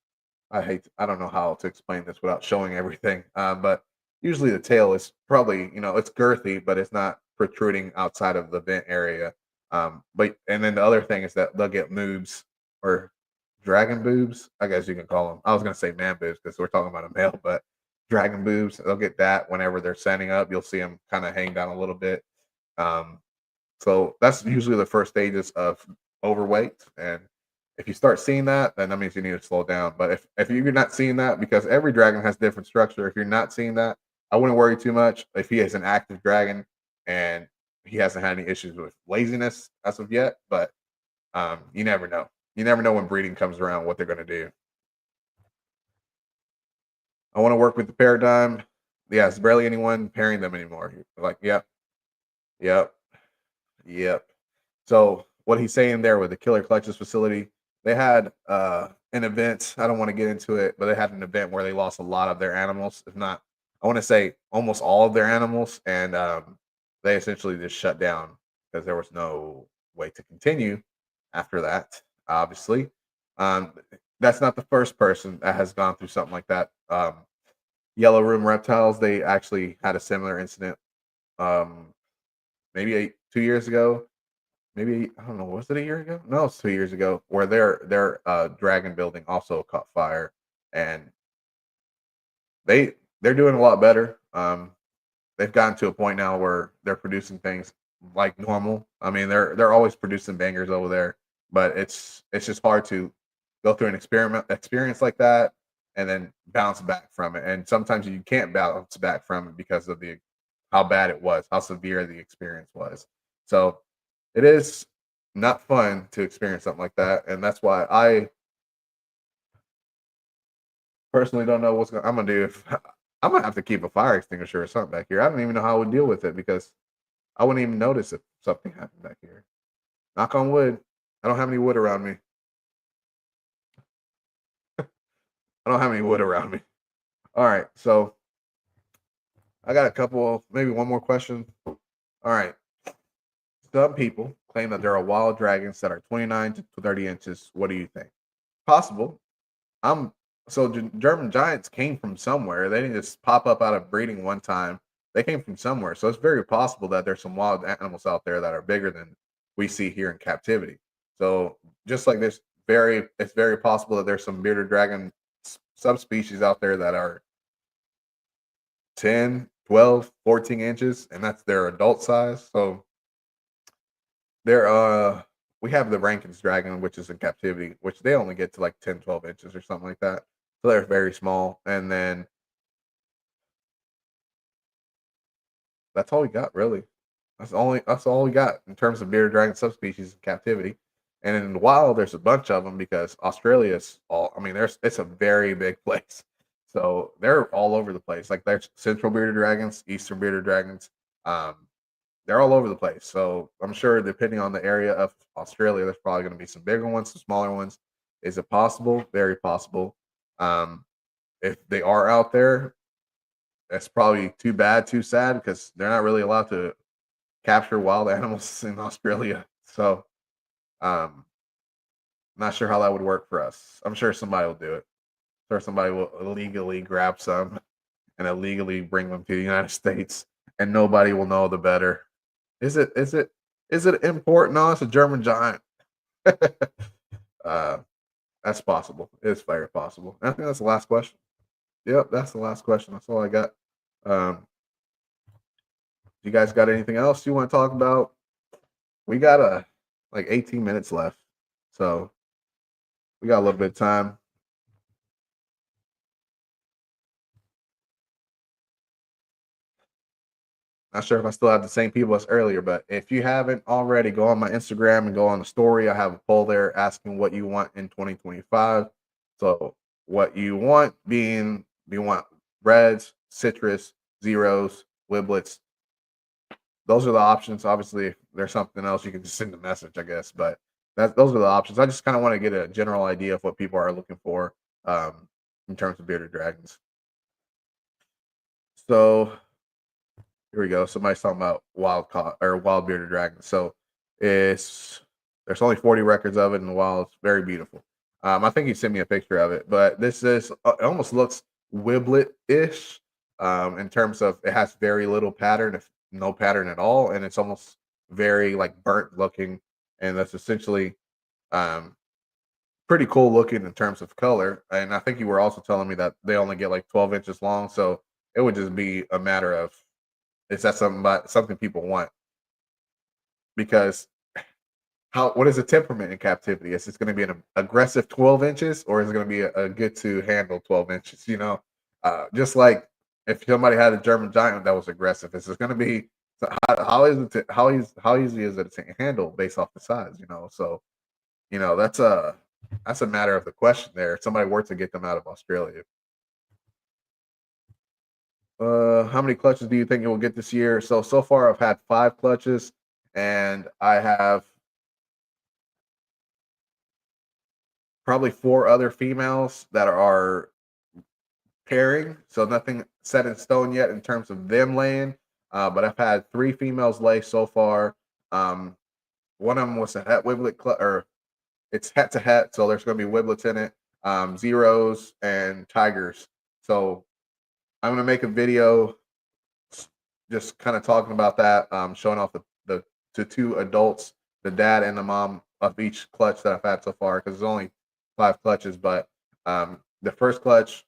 I don't know how to explain this without showing everything, but usually the tail is probably it's girthy, but it's not protruding outside of the vent area. But and then the other thing is that they'll get moobs or dragon boobs, I guess you can call them. I was gonna say man boobs because we're talking about a male, but dragon boobs, they'll get that whenever they're setting up. You'll see them kind of hang down a little bit. Um, so that's usually the first stages of overweight. And if you start seeing that, then that means you need to slow down. But if you're not seeing that, because every dragon has different structure, if you're not seeing that, I wouldn't worry too much. If he is an active dragon and he hasn't had any issues with laziness as of yet, but you never know. You never know when breeding comes around what they're going to do. I want to work with the paradigm. Yeah, it's barely anyone pairing them anymore. Like, yep, yep, yep. So what he's saying there with the Killer Clutches facility, they had an event. I don't want to get into it, but they had an event where they lost a lot of their animals, if not, I want to say almost all of their animals, and they essentially just shut down because there was no way to continue after that. Obviously, um, that's not the first person that has gone through something like that. Yellow Room Reptiles, they actually had a similar incident, um, maybe 2 years ago. Maybe I don't know. Was it a year ago? No, it's 2 years ago. Where their dragon building also caught fire, and they're doing a lot better. They've gotten to a point now where they're producing things like normal. I mean, they're always producing bangers over there, but it's just hard to go through an experience like that and then bounce back from it. And sometimes you can't bounce back from it because of the how bad it was, how severe the experience was. So it is not fun to experience something like that, and that's why Personally, don't know what's I'm gonna do. If I'm gonna have to keep a fire extinguisher or something back here. I don't even know how I would deal with it because I wouldn't even notice if something happened back here. Knock on wood. I don't have any wood around me. I don't have any wood around me. All right, so I got a couple, maybe one more question. All right, some people claim that there are wild dragons that are 29 to 30 inches. What do you think? Possible. I'm so German giants came from somewhere. They didn't just pop up out of breeding one time. They came from somewhere. So it's very possible that there's some wild animals out there that are bigger than we see here in captivity. So just like this, it's very possible that there's some bearded dragon subspecies out there that are 10, 12, 14 inches, and that's their adult size. So there we have the Rankin's dragon, which is in captivity, which they only get to like 10, 12 inches or something like that. So they're very small. And then that's all we got really. That's all we got in terms of bearded dragon subspecies in captivity. And in the wild, there's a bunch of them because Australia is all. I mean, it's a very big place, so they're all over the place. Like there's central bearded dragons, eastern bearded dragons. Um, they're all over the place. So I'm sure, depending on the area of Australia, there's probably going to be some bigger ones, some smaller ones. Is it possible? Very possible. Um, if they are out there, that's probably too bad, too sad because they're not really allowed to capture wild animals in Australia. So, um, not sure how that would work for us. I'm sure somebody will do it. I'm sure somebody will illegally grab some and illegally bring them to the United States, and nobody will know the better. Is it? Is it? Is it import? No, it's a German giant. uh, that's possible. It's very possible. I think that's the last question. Yep, that's the last question. That's all I got. You guys got anything else you want to talk about? We got like 18 minutes left, so we got a little bit of time. Not sure if I still have the same people as earlier, but if you haven't already, go on my Instagram and go on the story. I have a poll there asking what you want in 2025. So what you want being, you want reds, citrus, zeros, wiblets. Those are the options. Obviously, if there's something else, you can just send a message, I guess. But those are the options. I just kind of want to get a general idea of what people are looking for in terms of bearded dragons. So here we go. Somebody's talking about wild bearded dragon. So it's there's only 40 records of it in the wild. It's very beautiful. I think he sent me a picture of it, but this is it almost looks wiblet-ish in terms of it has very little pattern, if no pattern at all, and it's almost very like burnt looking, and that's essentially um, pretty cool looking in terms of color. And I think you were also telling me that they only get like 12 inches long, so it would just be a matter of is that something people want? Because what is a temperament in captivity? Is it going to be an aggressive 12 inches, or is it going to be a good to handle 12 inches? Just like if somebody had a German giant that was aggressive, is it going to be how easy is it to handle based off the size? So that's a matter of the question there. If somebody were to get them out of Australia. How many clutches do you think it will get this year? So far I've had 5 clutches, and I have probably 4 other females that are pairing. So nothing set in stone yet in terms of them laying. But I've had 3 females lay so far. Um, one of them was a het wiblet or it's het to het, so there's going to be wiblets in it, zeros and tigers. So I'm going to make a video just kind of talking about that, showing off the 2 adults, the dad and the mom of each clutch that I've had so far, because there's only 5 clutches. But the first clutch,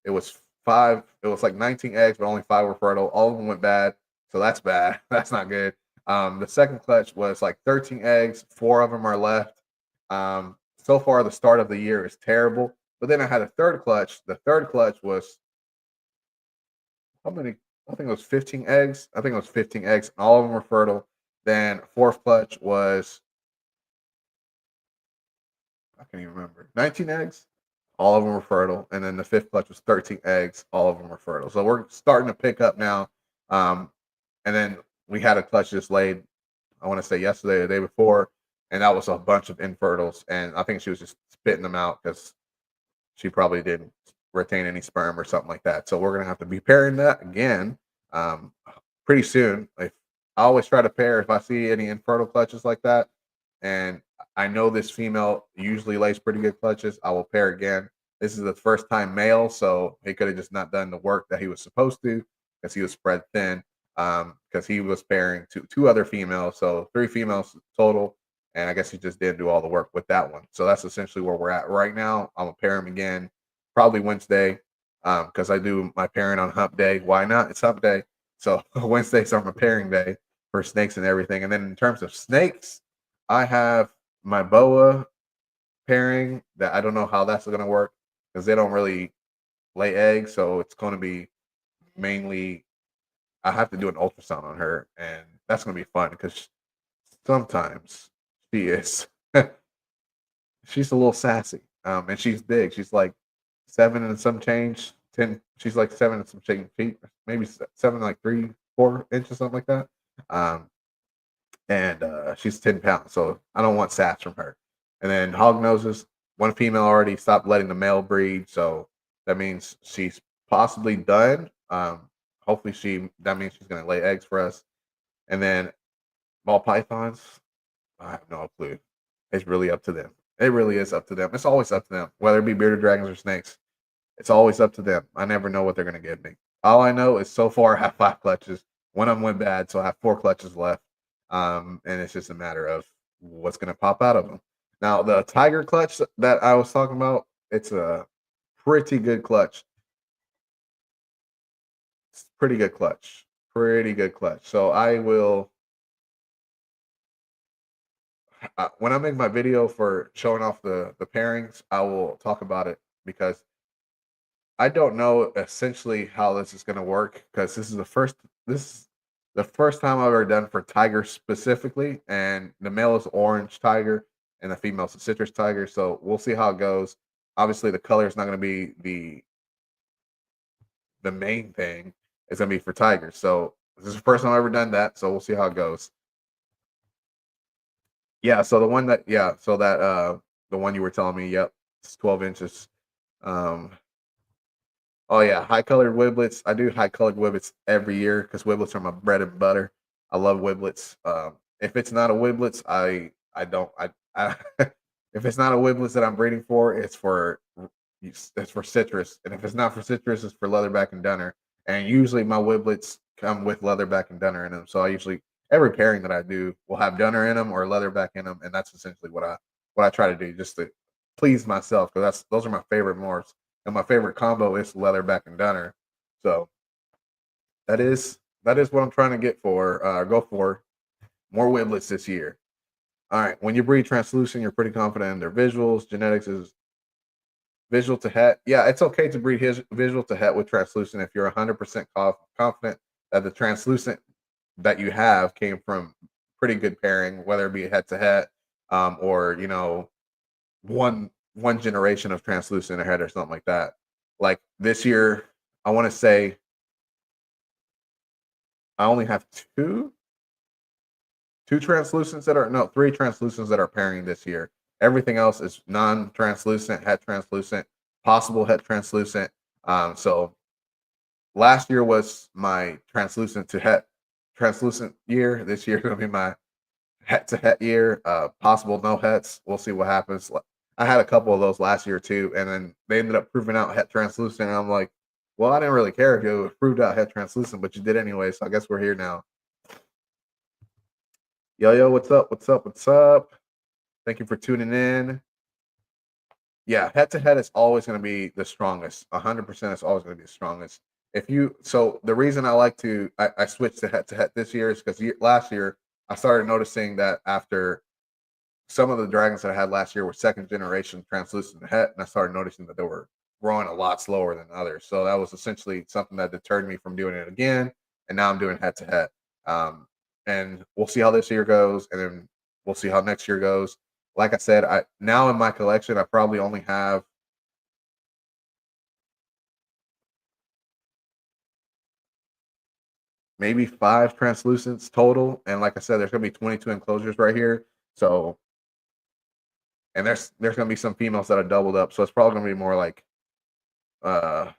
it was 5. It was like 19 eggs, but only 5 were fertile. All of them went bad, so that's bad. That's not good. The second clutch was like 13 eggs. 4 of them are left. So far, the start of the year is terrible. But then I had a third clutch. The third clutch was how many? I think it was 15 eggs. I think it was 15 eggs, and all of them were fertile. Then fourth clutch was I can't even remember. 19 eggs. all of them were fertile, and then the fifth clutch was 13 eggs, all of them were fertile. So we're starting to pick up now. Um, and then we had a clutch just laid, I want to say yesterday or the day before, and that was a bunch of infertiles, and I think she was just spitting them out because she probably didn't retain any sperm or something like that. So we're gonna have to be pairing that again um, pretty soon. If I always try to pair if I see any infertile clutches like that, and I know this female usually lays pretty good clutches, I will pair again. This is the first time male, so he could have just not done the work that he was supposed to because he was spread thin. Because he was pairing two other females, so three females total, and I guess he just didn't do all the work with that one. So that's essentially where we're at right now. I'm gonna pair him again, probably Wednesday, because I do my pairing on Hump Day. Why not? It's Hump Day, so Wednesday's our pairing day for snakes and everything. And then in terms of snakes, I have my boa pairing that I don't know how that's gonna work because they don't really lay eggs, so it's going to be mainly I have to do an ultrasound on her, and that's gonna be fun because sometimes she is she's a little sassy, and she's big. She's like 7 and some change, 10. She's like 7 and some change feet, maybe 7 like 3-4 inches, something like that. Um, and she's 10 pounds, so I don't want sass from her. And then hog noses, one female already stopped letting the male breed, so that means she's possibly done. Hopefully that means she's gonna lay eggs for us. And then ball pythons, I have no clue. It's really up to them. It really is up to them. It's always up to them, whether it be bearded dragons or snakes. It's always up to them. I never know what they're gonna give me. All I know is so far I have 5 clutches. One of them went bad, so I have 4 clutches left. And it's just a matter of what's gonna pop out of them. Now the tiger clutch that I was talking about, it's a pretty good clutch. It's pretty good clutch. Pretty good clutch. So I will when I make my video for showing off the pairings, I will talk about it because I don't know essentially how this is going to work because this is the first time I've ever done for tiger specifically, and the male is orange tiger and the female is a citrus tiger. So we'll see how it goes. Obviously, the color is not going to be the main thing. It's going to be for tigers. So this is the first time I've ever done that. So we'll see how it goes. Yeah, so the one you were telling me, yep, it's 12 inches. Um, oh yeah, high colored wiblets. I do high colored wiblets every year because wiblets are my bread and butter. I love wiblets. If it's not a wiblets, I don't I if it's not a wiblets that I'm breeding for, it's for citrus, and if it's not for citrus, it's for leatherback and dunner. And usually my wiblets come with leatherback and dunner in them. So I usually every pairing that I do will have dunner in them or leatherback in them, and that's essentially what I try to do just to please myself because those are my favorite morphs, and my favorite combo is leatherback and dunner. So that is what I'm trying to go for more wiblets this year. All right, when you breed translucent, you're pretty confident in their visuals. Genetics is visual to het. Yeah, it's okay to breed his visual to het with translucent if you're 100% confident that the translucent that you have came from pretty good pairing, whether it be het to het, or one generation of translucent ahead or something like that. Like this year, I want to say I only have two translucents that are no three translucents that are pairing this year. Everything else is non-translucent, het translucent, possible het translucent. So last year was my translucent to het translucent year. This year is gonna be my het to het year. Possible no hets. We'll see what happens. I had a couple of those last year too, and then they ended up proving out het translucent. And I'm like, well, I didn't really care if it was proved out het translucent, but you did anyway. So I guess we're here now. Yo, what's up? What's up? What's up? Thank you for tuning in. Yeah, head to head is always going to be the strongest. 100% is always going to be the strongest. So the reason I switched to head this year is because last year I started noticing that after some of the dragons that I had last year were second generation translucent het, and I started noticing that they were growing a lot slower than others. So that was essentially something that deterred me from doing it again. And now I'm doing head to head. And we'll see how this year goes, and then we'll see how next year goes. Like I said, I now in my collection, I probably only have maybe 5 translucents total. And like I said, there's gonna be 22 enclosures right here. So, and there's gonna be some females that are doubled up. So it's probably gonna be more like uh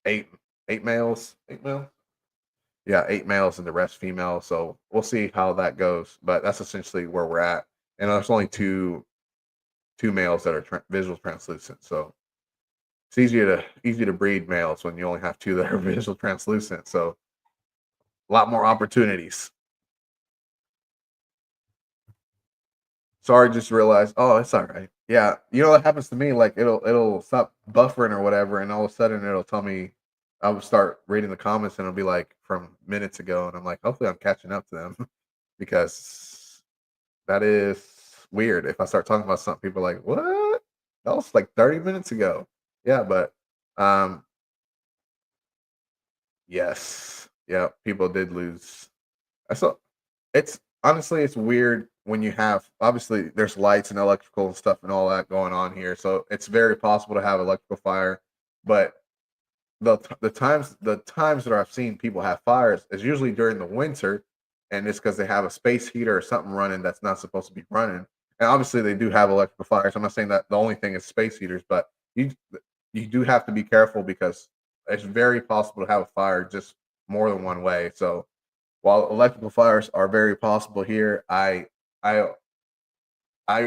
eight eight males, 8 males. Yeah, 8 males and the rest females. So we'll see how that goes. But that's essentially where we're at. And there's only two males that are visual translucent. So it's easy to breed males when you only have two that are visual translucent. So a lot more opportunities. Sorry, just realized. Oh, it's all right. Yeah, you know what happens to me? Like it'll stop buffering or whatever, and all of a sudden it'll tell me. I will start reading the comments, and it'll be like from minutes ago, and I'm like, hopefully I'm catching up to them because that is weird. If I start talking about something, people are like, "What? That was like 30 minutes ago." Yeah, but um, yes, yeah, people did lose. I saw it's honestly it's weird when you have obviously there's lights and electrical and stuff and all that going on here, so it's very possible to have electrical fire. But the times that I've seen people have fires is usually during the winter, and it's because they have a space heater or something running that's not supposed to be running. And obviously they do have electrical fires. I'm not saying that the only thing is space heaters, but you do have to be careful because it's very possible to have a fire just more than one way. So while electrical fires are very possible here, I I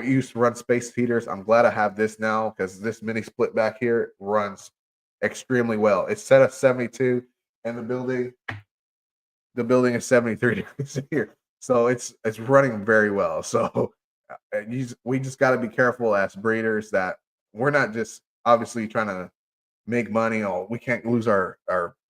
used to run space heaters. I'm glad I have this now because this mini split back here runs extremely well. It's set at 72, and the building is 73 degrees here, so it's running very well. So we just got to be careful as breeders that we're not just obviously trying to make money or we can't lose our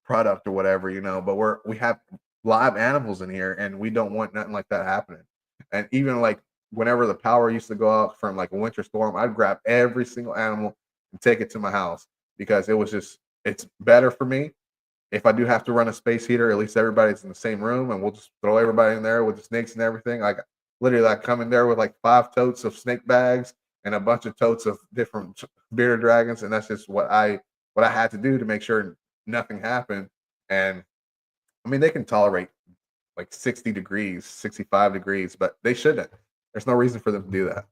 product or whatever, but we have live animals in here and we don't want nothing like that happening. And even like whenever the power used to go out from like a winter storm, I'd grab every single animal and take it to my house because it's better for me. If I do have to run a space heater, at least everybody's in the same room and we'll just throw everybody in there with the snakes and everything. Like literally I come in there with like 5 totes of snake bags and a bunch of totes of different bearded dragons, and that's just what I had to do to make sure nothing happened. And I mean, they can tolerate like 60 degrees, 65 degrees, but they shouldn't. There's no reason for them to do that.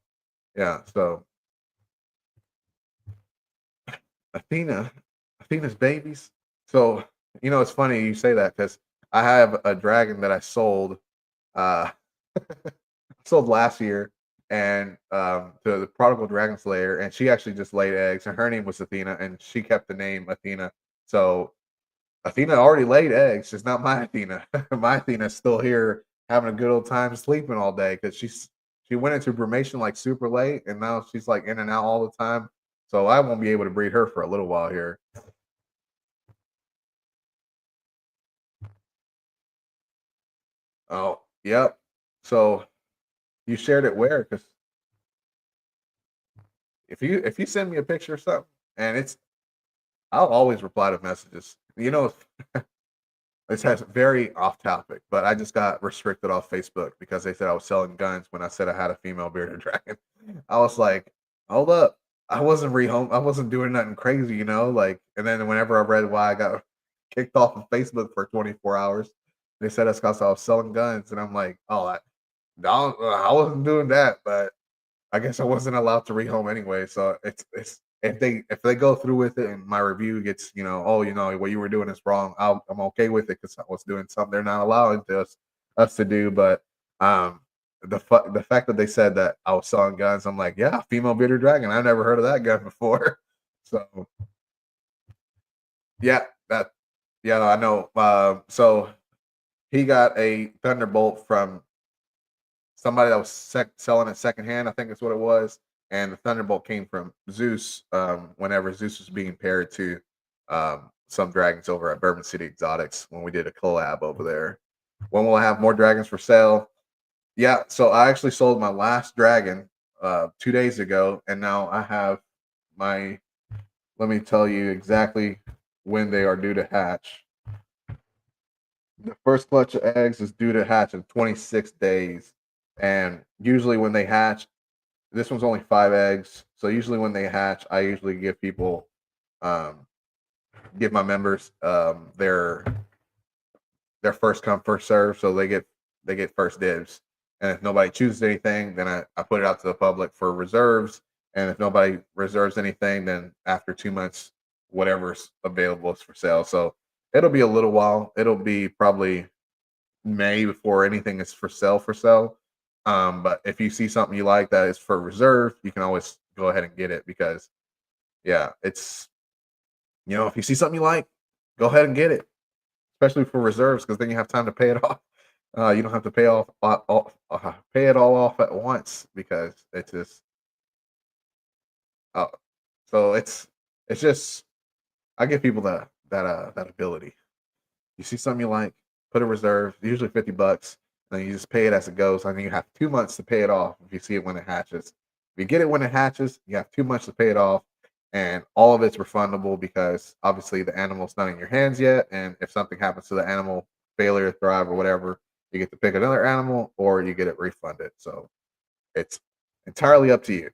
Yeah. So Athena, Athena's babies. So, it's funny you say that because I have a dragon that I sold, uh, sold last year and to the prodigal dragon slayer, and she actually just laid eggs, and her name was Athena, and she kept the name Athena. So Athena already laid eggs. It's not my Athena. My Athena's still here having a good old time sleeping all day because she went into brumation like super late, and now she's like in and out all the time. So I won't be able to breed her for a little while here. Oh, yep. So you shared it where? Because if you send me a picture or something, and I'll always reply to messages. This has very off topic, but I just got restricted off Facebook because they said I was selling guns when I said I had a female bearded dragon. I was like, hold up. I wasn't doing nothing crazy, like, and then whenever I read why I got kicked off of Facebook for 24 hours, they said that's because I was selling guns. And I'm like, oh, I wasn't doing that, but I guess I wasn't allowed to rehome anyway. So it's if they go through with it and my review gets, oh, what you were doing is wrong, I'm okay with it because I was doing something they're not allowing us to do. But um the fact that they said that I was selling guns, I'm like, yeah, female bearded dragon. I've never heard of that gun before. So yeah, yeah, I know. So he got a thunderbolt from somebody that was selling it secondhand. I think that's what it was. And the Thunderbolt came from Zeus. Whenever Zeus was being paired to some dragons over at Bourbon City Exotics when we did a collab over there. When will I have more dragons for sale? Yeah, so I actually sold my last dragon 2 days ago, and now I have my. Let me tell you exactly when they are due to hatch. The first clutch of eggs is due to hatch in 26 days. And usually when they hatch, this one's only 5 eggs. So usually when they hatch, I usually give people, give my members their they're first come first serve, so they get first dibs. And if nobody chooses anything, then I put it out to the public for reserves. And if nobody reserves anything, then after 2 months, whatever's available is for sale. So it'll be a little while. It'll be probably May before anything is for sale for sale. But if you see something you like that is for reserve, you can always go ahead and get it because yeah, it's if you see something you like, go ahead and get it, especially for reserves because then you have time to pay it off. You don't have to pay it all off at once because it's just uh, so it's just I give people that ability. You see something you like, put a reserve, usually $50, and then you just pay it as it goes. And then you have 2 months to pay it off if you see it when it hatches. If you get it when it hatches, you have 2 months to pay it off, and all of it's refundable because obviously the animal's not in your hands yet. And if something happens to the animal, failure, thrive, or whatever, you get to pick another animal or you get it refunded. So it's entirely up to you.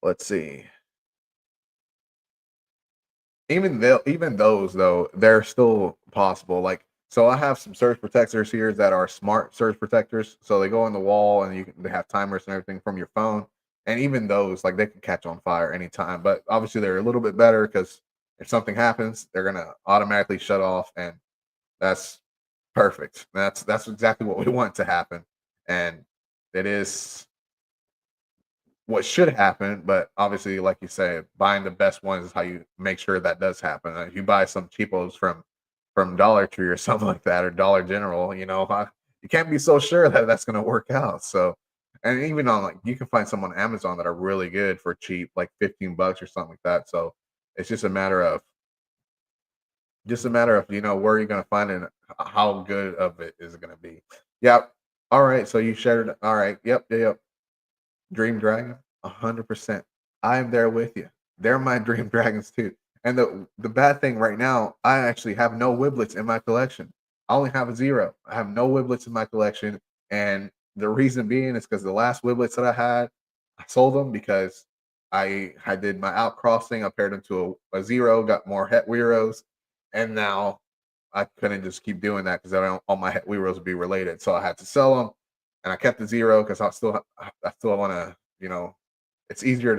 Let's see. Even those though, they're still possible. Like so I have some surge protectors here that are smart surge protectors. So they go on the wall and they have timers and everything from your phone. And even those, like they can catch on fire anytime. But obviously they're a little bit better because if something happens, they're gonna automatically shut off and that's perfect. That's exactly what we want to happen. And it is what should happen, but obviously, like you say, buying the best ones is how you make sure that does happen. If you buy some cheapos from Dollar Tree or something like that, or Dollar General, you can't be so sure that that's going to work out. So, and even on like you can find some on Amazon that are really good for cheap, like $15 or something like that. So it's just a matter of where you're going to find it, and how good of it is going to be. Yep. All right. So you shared. All right. Yep. Yep. Yep. Dream Dragon, 100%. I am there with you. They're my dream dragons too. And the bad thing right now, I actually have no Wiblets in my collection. I only have a zero. I have no Wiblets in my collection, and the reason being is because the last Wiblets that I had, I sold them because I did my outcrossing. I paired them to a zero, got more Het Weeros, and now I couldn't just keep doing that because I don't all my Het Weeros would be related. So I had to sell them, and I kept the zero because I still want to it's easier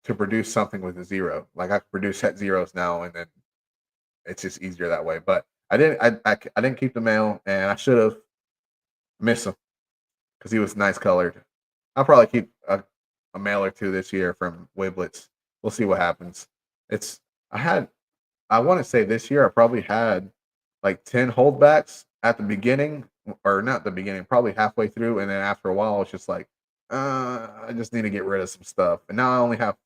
to produce something with a zero. Like I can produce Het zeros now, and then it's just easier that way. But I didn't keep the male, and I should have missed him because he was nice colored. I'll probably keep a male or two this year from Wiblets. We'll see what happens. It's I had I want to say this year I probably had like 10 holdbacks at the beginning, or not the beginning, probably halfway through, and then after a while it's just like I just need to get rid of some stuff. And now I only have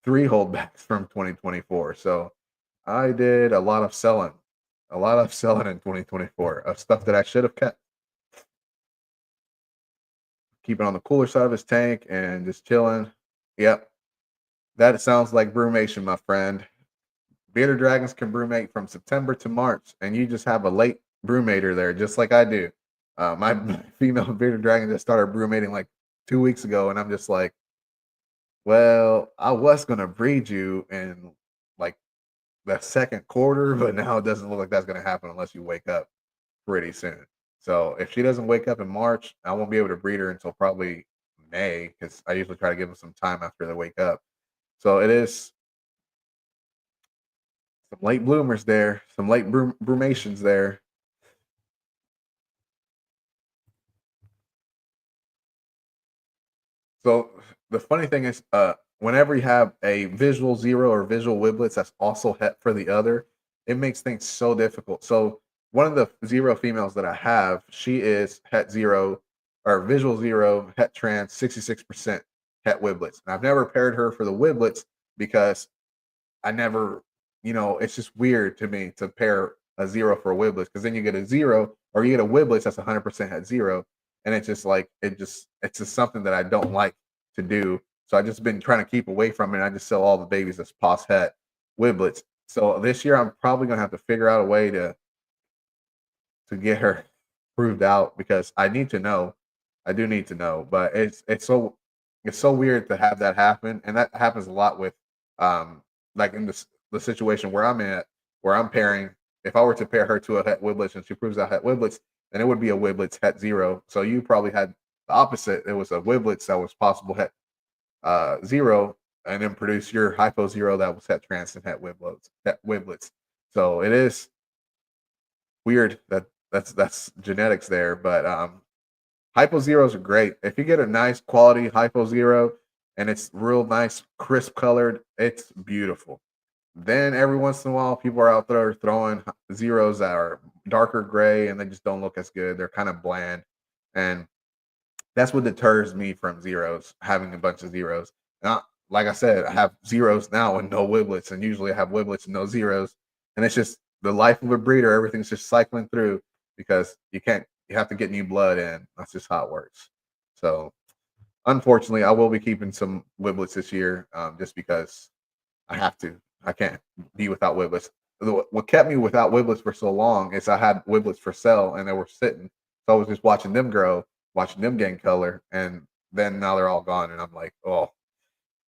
3 holdbacks from 2024. So I did a lot of selling in 2024 of stuff that I should have kept. Keep it on the cooler side of his tank and just chilling. Yep, that sounds like brumation, my friend. Bearded dragons can brumate from September to March, and you just have a late brumator there, just like I do. My female bearded dragon just started brumating like 2 weeks ago, and I'm just like, well, I was gonna breed you in like the second quarter, but now it doesn't look like that's gonna happen unless you wake up pretty soon. So if she doesn't wake up in March, I won't be able to breed her until probably May because I usually try to give them some time after they wake up. So it is some late bloomers there, some late brumations there. So the funny thing is, whenever you have a visual zero or visual wiblets that's also het for the other, it makes things so difficult. So one of the zero females that I have, she is het zero or visual zero, het trans, 66% het wiblets. And I've never paired her for the wiblets because I never, it's just weird to me to pair a zero for a wiblets because then you get a zero or you get a wiblets that's 100% at zero. And it's just like, it's just something that I don't like to do. So I just been trying to keep away from it. I just sell all the babies as pos het wiblets. So this year I'm probably going to have to figure out a way to get her proved out because I need to know. I do need to know, but it's so weird to have that happen, and that happens a lot with like in the situation where I'm at, where I'm pairing. if I were to pair her to a het Wiblets and she proves out het Wiblets, then it would be a Wiblets het 0. So you probably had the opposite. It was a Wiblets that was possible het 0, and then produce your hypo 0 that was het trans and het Wiblets. So it is weird that that's genetics there, but hypo zeros are great. If you get a nice quality hypo 0 and it's real nice, crisp colored, it's beautiful. Then every once in a while, people are out there throwing zeros that are darker gray and they just don't look as good. They're kind of bland. And that's what deters me from zeros, having a bunch of zeros. Now, like I said, I have zeros now and no wiblets, and usually I have wiblets and no zeros. And it's just the life of a breeder. Everything's just cycling through because you have to get new blood in. That's just how it works. So, unfortunately, I will be keeping some wiblets this year, just because I have to. I can't be without wiblets. What kept me without wiblets for so long is I had wiblets for sale and they were sitting. So I was just watching them grow, watching them gain color, and then now they're all gone. And I'm like, oh,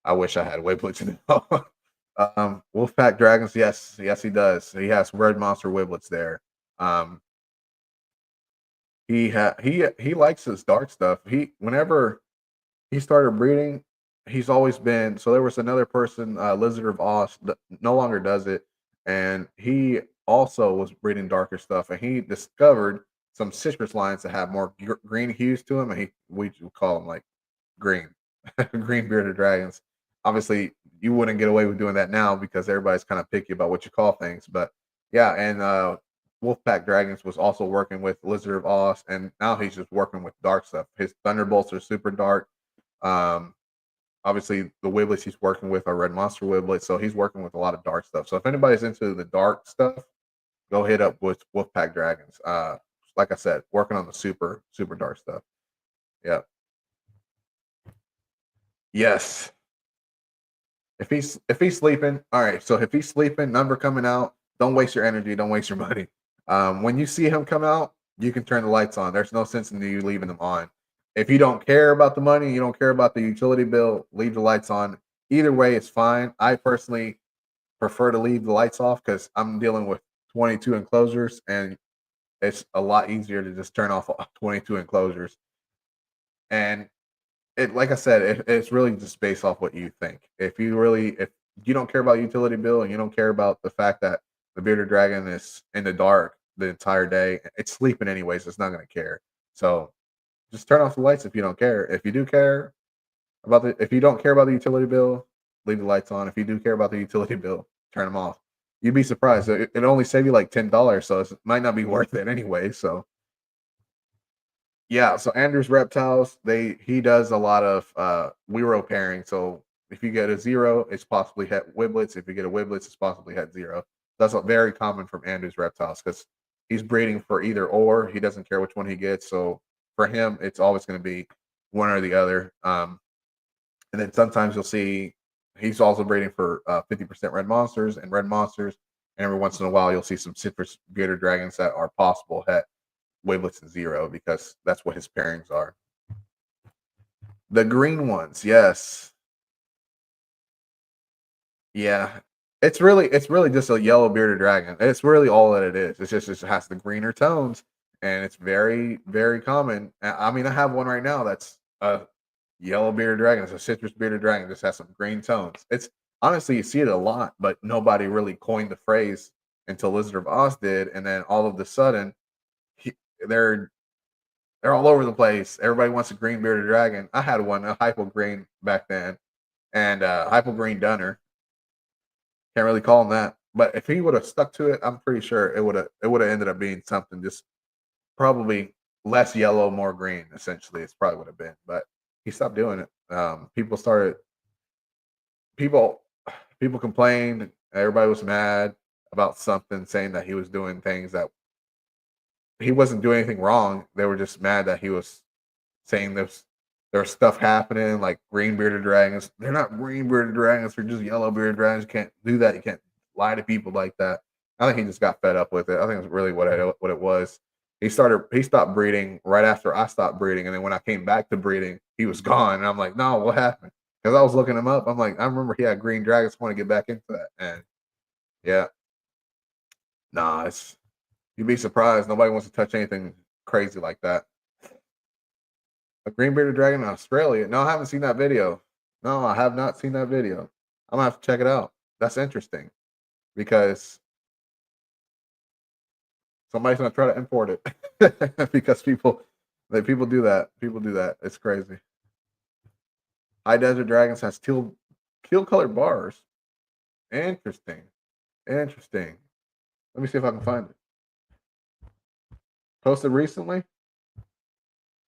I wish I had wiblets now. Wolfpack Dragons, yes, he does. He has red monster wiblets there. Um, he likes his dark stuff. Whenever he started breeding, he's always been so there was another person, Lizard of Oz, that no longer does it, and he also was breeding darker stuff, and he discovered some citrus lines that have more green hues to them, and we would call them like green, green bearded dragons. Obviously, you wouldn't get away with doing that now because everybody's kind of picky about what you call things, but yeah, and Wolfpack Dragons was also working with Lizard of Oz, and now he's just working with dark stuff. His Thunderbolts are super dark. Um, Obviously, the wiblets he's working with are red monster wiblets, so he's working with a lot of dark stuff. So if anybody's into the dark stuff, go hit up with Wolfpack Dragons. Like I said, working on the super dark stuff. Yeah. Yes. If he's sleeping, all right. So if he's sleeping, number coming out, don't waste your energy, don't waste your money. When you see him come out, you can turn the lights on. There's no sense in you leaving them on. If you don't care about the money, you don't care about the utility bill, leave the lights on. Either way, it's fine. I personally prefer to leave the lights off because I'm dealing with 22 enclosures, and it's a lot easier to just turn off 22 enclosures. And it, like I said, it's really just based off what you think. If you don't care about utility bill and you don't care about the fact that the bearded dragon is in the dark the entire day, it's sleeping anyways. It's not going to care. So just turn off the lights if you don't care. If you do care if you don't care about the utility bill, leave the lights on. If you do care about the utility bill, turn them off. You'd be surprised. It only save you like $10, so it might not be worth it anyway. So yeah, so Andrew's reptiles, he does a lot of Wero pairing. So if you get a 0, it's possibly het wiblets. If you get a wiblets, it's possibly het 0. That's very common from Andrew's reptiles because he's breeding for either or. He doesn't care which one he gets. So for him, it's always going to be one or the other. And then sometimes you'll see he's also breeding for 50% red monsters and red monsters. And every once in a while, you'll see some citrus bearded dragons that are possible het wiblets and 0 because that's what his pairings are. The green ones, yes. Yeah. It's really just a yellow bearded dragon. It's really all that it is. It has the greener tones and it's very common. I mean, I have one right now that's a yellow bearded dragon. It's a citrus bearded dragon. Just has some green tones. It's honestly you see it a lot, but nobody really coined the phrase until Lizard of Oz did, and then all of a sudden he, they're they're all over the place. Everybody wants a green bearded dragon. I had one, a hypo green back then, and hypo green dunner. Can't really call him that. But if he would have stuck to it, I'm pretty sure it would have ended up being something just probably less yellow, more green. Essentially, it's probably would have been. But he stopped doing it. People people complained. Everybody was mad about something, saying that he was doing things that he wasn't doing anything wrong. They were just mad that he was saying there's stuff happening like green bearded dragons. They're not green bearded dragons. They're just yellow bearded dragons. You can't do that. You can't lie to people like that. I think he just got fed up with it. I think it's really what it was. He stopped breeding right after I stopped breeding, and then when I came back to breeding, he was gone. And I'm like, no, what happened? Because I was looking him up. I'm like, I remember he had green dragons. I want to get back into that, and yeah, Nah, you'd be surprised. Nobody wants to touch anything crazy like that. A green bearded dragon in Australia? No, I haven't seen that video. No, I have not seen that video. I'm gonna have to check it out. That's interesting because somebody's gonna try to import it because people do that. People do that. It's crazy. High desert dragons has teal colored bars. Interesting. Interesting. Let me see if I can find it. Posted recently.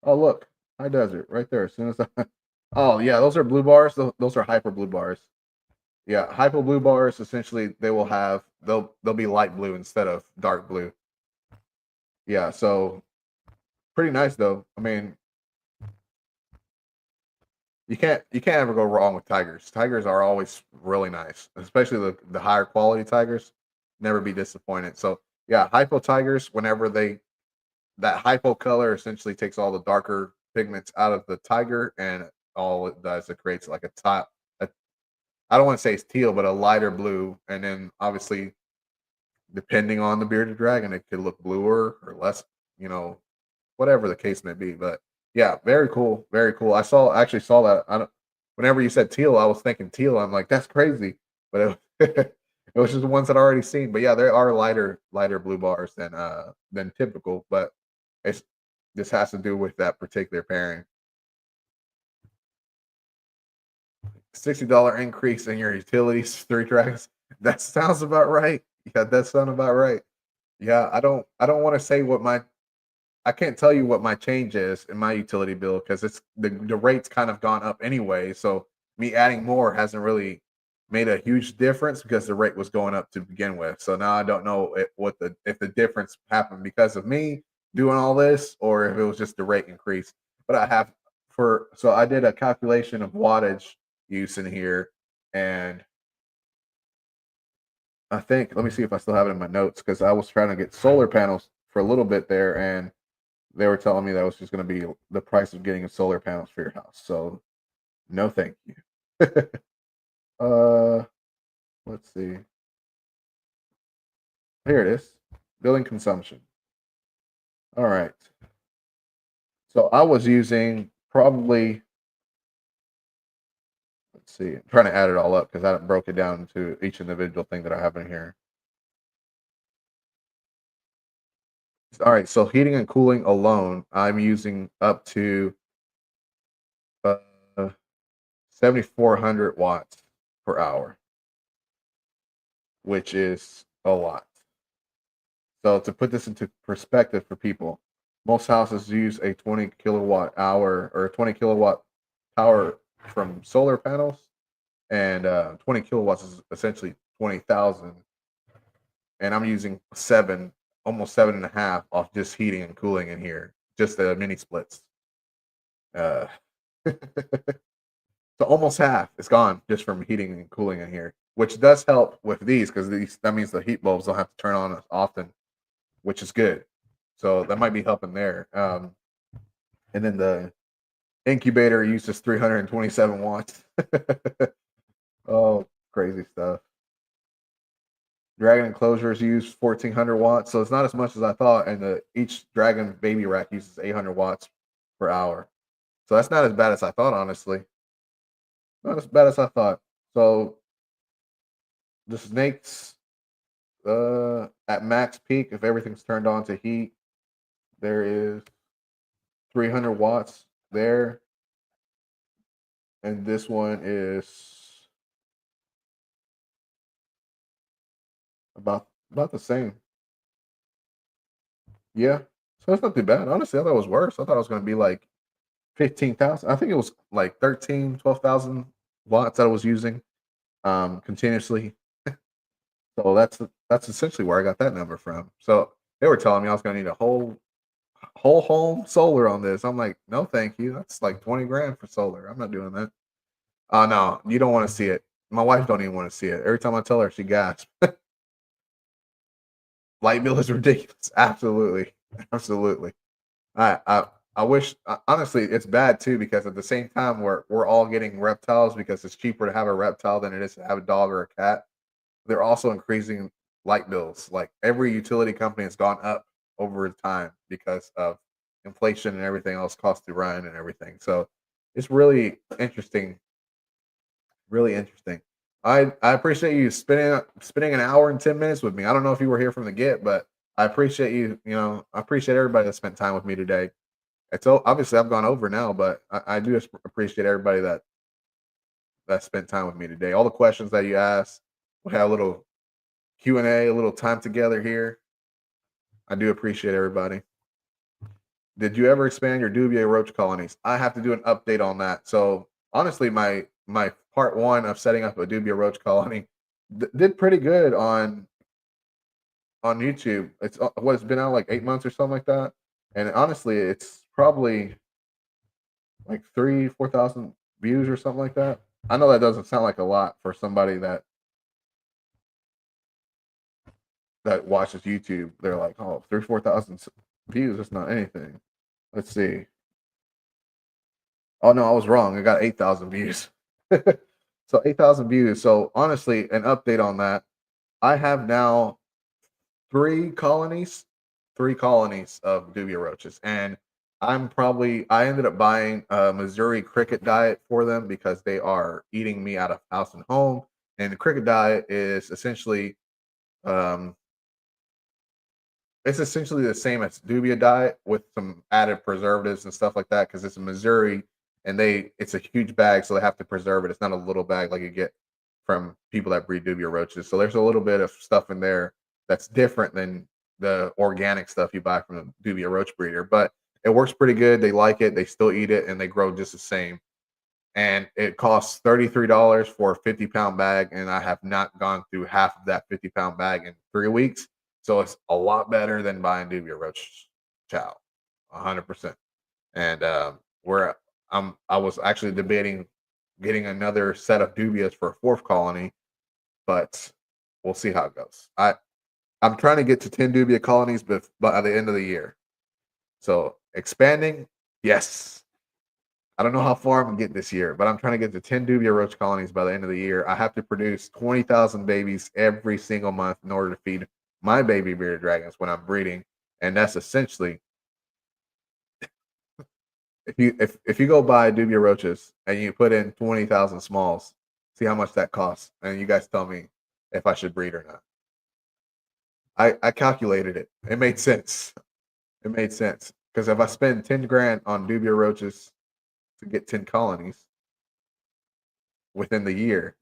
Oh look, high desert right there. As soon as I, oh yeah, those are blue bars. Those are hyper blue bars. Yeah, hyper blue bars. Essentially, they'll be light blue instead of dark blue. Yeah, so pretty nice though. I mean, you can't ever go wrong with tigers. Tigers are always really nice, especially the higher quality tigers. Never be disappointed. So yeah, hypo tigers. Whenever that hypo color essentially takes all the darker pigments out of the tiger, and all it does, it creates like a top. I don't want to say it's teal, but a lighter blue, and then obviously depending on the bearded dragon, it could look bluer or less. You know, whatever the case may be. But yeah, very cool, very cool. Actually saw that. I don't. Whenever you said teal, I was thinking teal. I'm like, that's crazy, but it was just the ones that I already seen. But yeah, there are lighter blue bars than typical. But it's this has to do with that particular pairing. $60 increase in your utilities, three dragons. That sounds about right. Yeah, that sounds about right. Yeah, I don't want to say what my I can't tell you what my change is in my utility bill because it's the rate's kind of gone up anyway. So me adding more hasn't really made a huge difference because the rate was going up to begin with. So now I don't know if the difference happened because of me doing all this or if it was just the rate increase. But I did a calculation of wattage use in here, and I think let me see if I still have it in my notes because I was trying to get solar panels for a little bit there, and they were telling me that was just going to be the price of getting a solar panels for your house. So no, thank you. uh, let's see. Here it is. Building consumption. All right. So I was using probably. Let's see. I'm trying to add it all up because I haven't broke it down to each individual thing that I have in here. All right. So heating and cooling alone, I'm using up to uh, 7,400 watts per hour, which is a lot. So to put this into perspective for people, most houses use a 20 kilowatt hour or a 20 kilowatt power from solar panels, and 20 kilowatts is essentially 20,000. And I'm using almost 7.5 off just heating and cooling in here, just the mini splits. Uh, so almost half is gone just from heating and cooling in here, which does help with these because that means the heat bulbs don't have to turn on as often, which is good. So that might be helping there. And then the incubator uses 327 watts. Oh, crazy stuff. Dragon enclosures use 1,400 watts, so it's not as much as I thought. And each dragon baby rack uses 800 watts per hour. So that's not as bad as I thought, honestly. Not as bad as I thought. So the snakes, at max peak, if everything's turned on to heat, there is 300 watts there, and this one is about the same. Yeah, so it's not too bad. Honestly, I thought it was worse. I thought it was going to be like 15,000. I think it was like 12,000 watts that I was using continuously. So that's essentially where I got that number from. So they were telling me I was going to need a whole home solar on this. I'm like, no, thank you. That's like 20 grand for solar. I'm not doing that. Oh no, you don't want to see it. My wife don't even want to see it. Every time I tell her, she gasps. Light bill is ridiculous. Absolutely, absolutely. I wish honestly it's bad too because at the same time we're all getting reptiles because it's cheaper to have a reptile than it is to have a dog or a cat. They're also increasing light bills. Like every utility company has gone up over time because of inflation and everything else, cost to run and everything. So it's really interesting. Really interesting. I appreciate you spending an hour and 10 minutes with me. I don't know if you were here from the get, but I appreciate you. You know, I appreciate everybody that spent time with me today. It's obviously I've gone over now, but I do appreciate everybody that spent time with me today. All the questions that you asked, we had a little Q&A, a little time together here. I do appreciate everybody. Did you ever expand your dubia roach colonies? I have to do an update on that. So honestly, my part one of setting up a dubia roach colony did pretty good on YouTube. It's been out like 8 months or something like that, and honestly, it's probably like 3,000 to 4,000 views or something like that. I know that doesn't sound like a lot for somebody that watches YouTube. They're like, oh, 3,000 to 4,000 views. That's not anything. Let's see. Oh no, I was wrong. I got 8,000 views. So 8,000 views. So honestly, an update on that. I have now three colonies, three colonies of dubia roaches, and I ended up buying a Missouri cricket diet for them because they are eating me out of house and home. And the cricket diet is um, essentially the same as dubia diet with some added preservatives and stuff like that because it's in Missouri and it's a huge bag, so they have to preserve it. It's not a little bag like you get from people that breed dubia roaches. So there's a little bit of stuff in there that's different than the organic stuff you buy from a dubia roach breeder, but it works pretty good. They like it, they still eat it, and they grow just the same. And it costs $33 for a 50-pound bag, and I have not gone through half of that 50-pound bag in 3 weeks. So it's a lot better than buying dubia roach chow, 100%. And where I was actually debating getting another set of dubias for a fourth colony, but we'll see how it goes. I'm trying to get to 10 dubia colonies by the end of the year. So expanding, yes. I don't know how far I'm gonna get this year, but I'm trying to get to 10 dubia roach colonies by the end of the year. I have to produce 20,000 babies every single month in order to feed my baby bearded dragons when I'm breeding, and that's essentially if you go buy dubia roaches and you put in 20,000 smalls, see how much that costs, and you guys tell me if I should breed or not. I calculated it. It made sense. It made sense because if I spend 10 grand on dubia roaches to get 10 colonies within the year,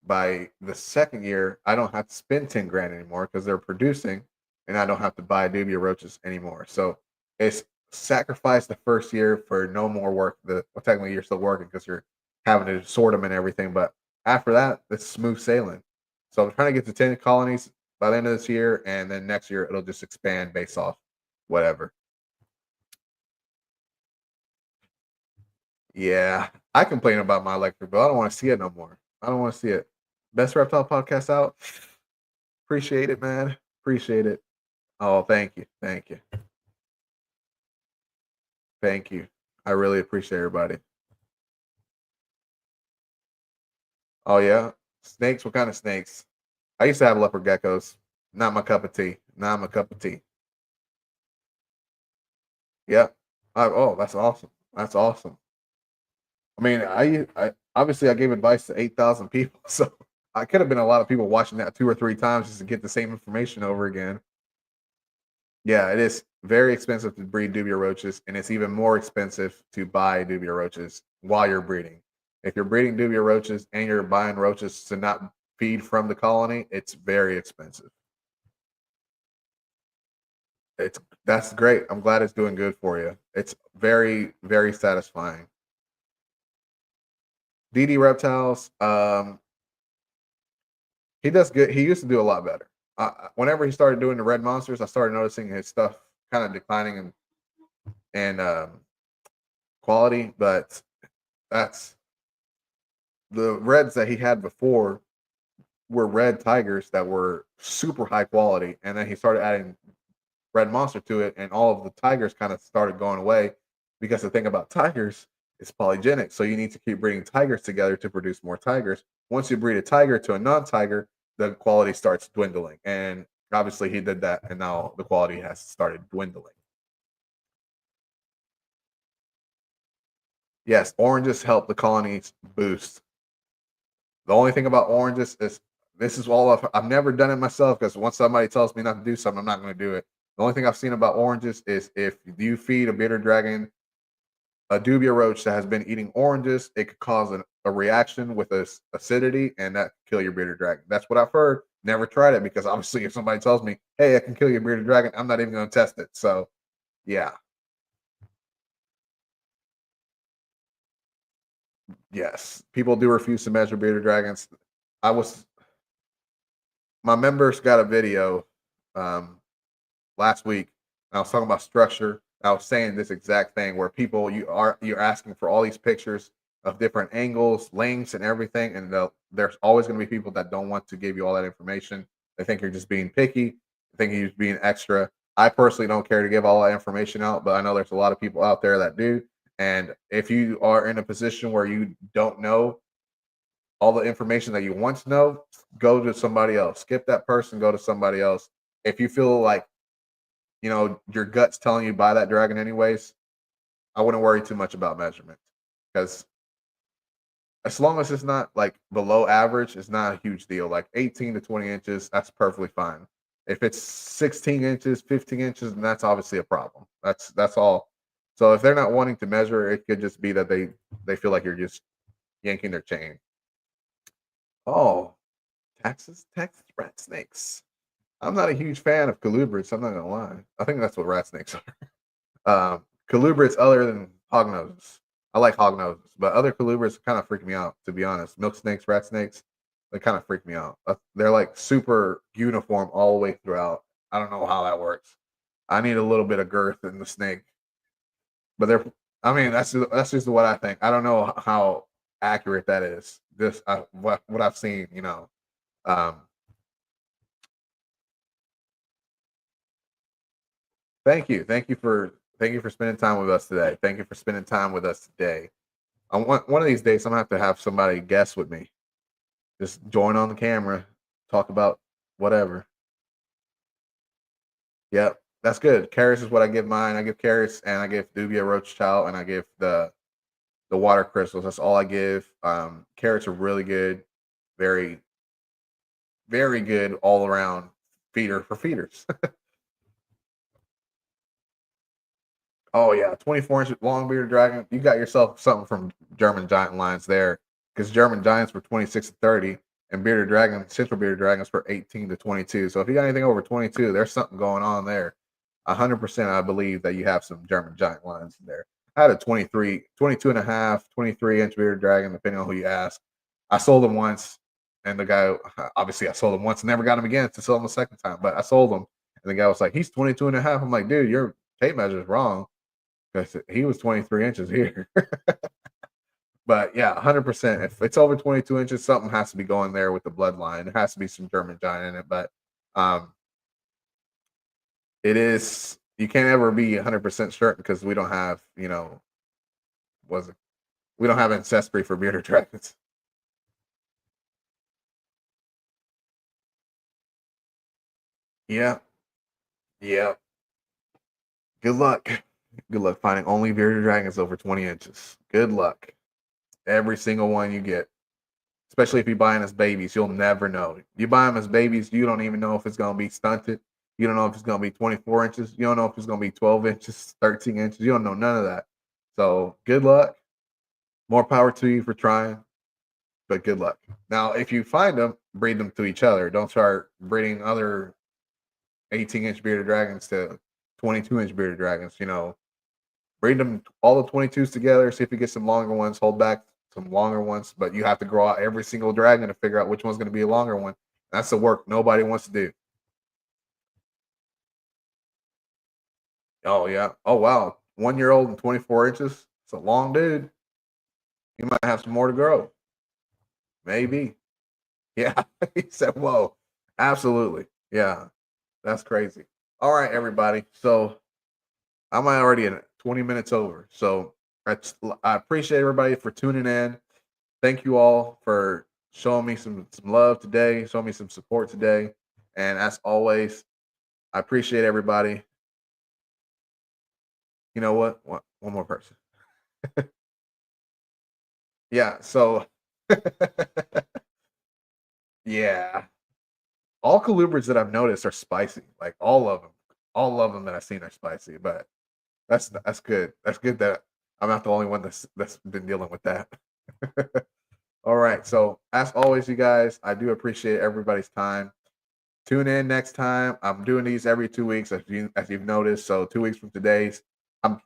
by the second year, I don't have to spend 10 grand anymore because they're producing and I don't have to buy dubia roaches anymore. So it's sacrifice the first year for no more work. Technically, you're still working because you're having to sort them and everything. But after that, it's smooth sailing. So I'm trying to get to 10 colonies by the end of this year. And then next year, it'll just expand based off whatever. Yeah, I complain about my electric bill. I don't want to see it no more. I don't want to see it. Best reptile podcast out. Appreciate it, man. Appreciate it. Oh, thank you. Thank you. Thank you. I really appreciate everybody. Oh, yeah. Snakes? What kind of snakes? I used to have leopard geckos. Not my cup of tea. Not my cup of tea. Yeah. Oh, that's awesome. That's awesome. I mean, I obviously I gave advice to 8,000 people, so I could have been a lot of people watching that 2 or 3 times just to get the same information over again. Yeah, it is very expensive to breed dubia roaches, and it's even more expensive to buy dubia roaches while you're breeding. If you're breeding dubia roaches and you're buying roaches to not feed from the colony, it's very expensive. It's That's great. I'm glad it's doing good for you. It's very, very satisfying. DD reptiles, he does good. He used to do a lot better. Whenever he started doing the red monsters, I started noticing his stuff kind of declining and quality. But that's the reds that he had before were red tigers that were super high quality, and then he started adding red monster to it, and all of the tigers kind of started going away because the thing about tigers is polygenic. So you need to keep breeding tigers together to produce more tigers. Once you breed a tiger to a non-tiger, the quality starts dwindling. And obviously he did that, and now the quality has started dwindling. Yes, oranges help the colonies boost. The only thing about oranges is this is all I've never done it myself, because once somebody tells me not to do something, I'm not going to do it. The only thing I've seen about oranges is if you feed a bearded dragon a dubia roach that has been eating oranges, it could cause a reaction with acidity, and that could kill your bearded dragon. That's what I've heard. Never tried it, because obviously, if somebody tells me, "Hey, I can kill your bearded dragon," I'm not even going to test it. So, yeah, yes, people do refuse to measure bearded dragons. I was My members got a video um, last week. And I was talking about structure. I was saying this exact thing where people you're asking for all these pictures of different angles, lengths, and everything, and there's always going to be people that don't want to give you all that information. They think you're just being picky. They think you're just being extra. I personally don't care to give all that information out, but I know there's a lot of people out there that do. And if you are in a position where you don't know all the information that you want to know, go to somebody else. Skip that person, go to somebody else. If you feel like your gut's telling you buy that dragon anyways, I wouldn't worry too much about measurement, because as long as it's not like below average, it's not a huge deal. Like 18 to 20 inches, that's perfectly fine. If it's 16 inches, 15 inches, then that's obviously a problem. That's all. So if they're not wanting to measure, it could just be that they feel like you're just yanking their chain. Oh, Texas rat snakes. I'm not a huge fan of colubrids. I'm not gonna lie. I think that's what rat snakes are. Colubrids other than hognoses. I like hognoses, but other colubrids kind of freak me out, to be honest. Milk snakes, rat snakes, they kind of freak me out. They're like super uniform all the way throughout. I don't know how that works. I need a little bit of girth in the snake, but they're. I mean, that's just what I think. I don't know how accurate that is. Just what I've seen, Um, thank you for spending time with us today. Thank you for spending time with us today. I want one of these days I'm gonna have somebody guest with me. Just join on the camera, talk about whatever. Yep, that's good. Carrots is what I give mine. I give carrots, and I give Dubia Roach Chow, and I give the water crystals. That's all I give. Carrots are really good, very very good all around feeder for feeders. Oh yeah, 24-inch long bearded dragon. You got yourself something from German giant lions there, because German giants were 26 to 30, and bearded dragon, central bearded dragons were 18 to 22. So if you got anything over 22, there's something going on there. 100%, I believe that you have some German giant lions in there. I had a 23, 22 and a half, 23-inch bearded dragon, depending on who you ask. I sold them once, and the guy, obviously, I sold him once and never got him again to sell him a second time, but I sold him. And the guy was like, he's 22 and a half. I'm like, dude, your tape measure is wrong. He was 23 inches here. But yeah, 100%. If it's over 22 inches, something has to be going there with the bloodline. There has to be some German giant in it. But um, you can't ever be 100% certain, because we don't have, was it, we don't have ancestry for bearded dragons. Yeah. Yeah. Good luck. Good luck finding only bearded dragons over 20 inches. Good luck. Every single one you get. Especially if you buy them as babies, you'll never know. You buy them as babies, you don't even know if it's going to be stunted. You don't know if it's going to be 24 inches. You don't know if it's going to be 12 inches, 13 inches. You don't know none of that. So good luck. More power to you for trying, but good luck. Now, if you find them, breed them to each other. Don't start breeding other 18-inch bearded dragons to 22-inch bearded dragons. Breed them all the 22s together. See if you get some longer ones. Hold back some longer ones, but you have to grow out every single dragon to figure out which one's going to be a longer one. That's the work nobody wants to do. Oh yeah. Oh wow. 1 year old and 24 inches. It's a long dude. You might have some more to grow. Maybe. Yeah. He said, "Whoa, absolutely. Yeah, that's crazy." All right, everybody. So I'm already in 20 minutes over. So I appreciate everybody for tuning in. Thank you all for showing me some love today, showing me some support today. And as always, I appreciate everybody. You know what? One more person. Yeah. So, yeah, all colubrids that I've noticed are spicy. Like all of them that I've seen are spicy. But that's good. That's good that I'm not the only one that's been dealing with that. All right. So as always, you guys, I do appreciate everybody's time. Tune in next time. I'm doing these every 2 weeks, as you've noticed. So 2 weeks from today's, I'm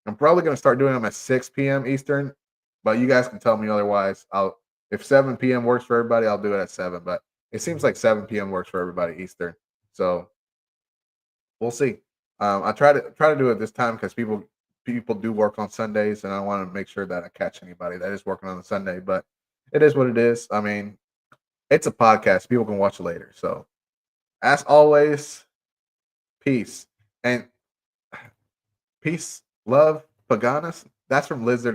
I'm probably going to start doing them at 6 p.m. Eastern, but you guys can tell me otherwise. I'll If 7 p.m. works for everybody, I'll do it at 7. But it seems like 7 p.m. works for everybody Eastern. So we'll see. I try to do it this time because people do work on Sundays, and I want to make sure that I catch anybody that is working on a Sunday. But it is what it is. I mean, it's a podcast. People can watch it later. So as always, peace and peace, love, Paganas. That's from Lizard.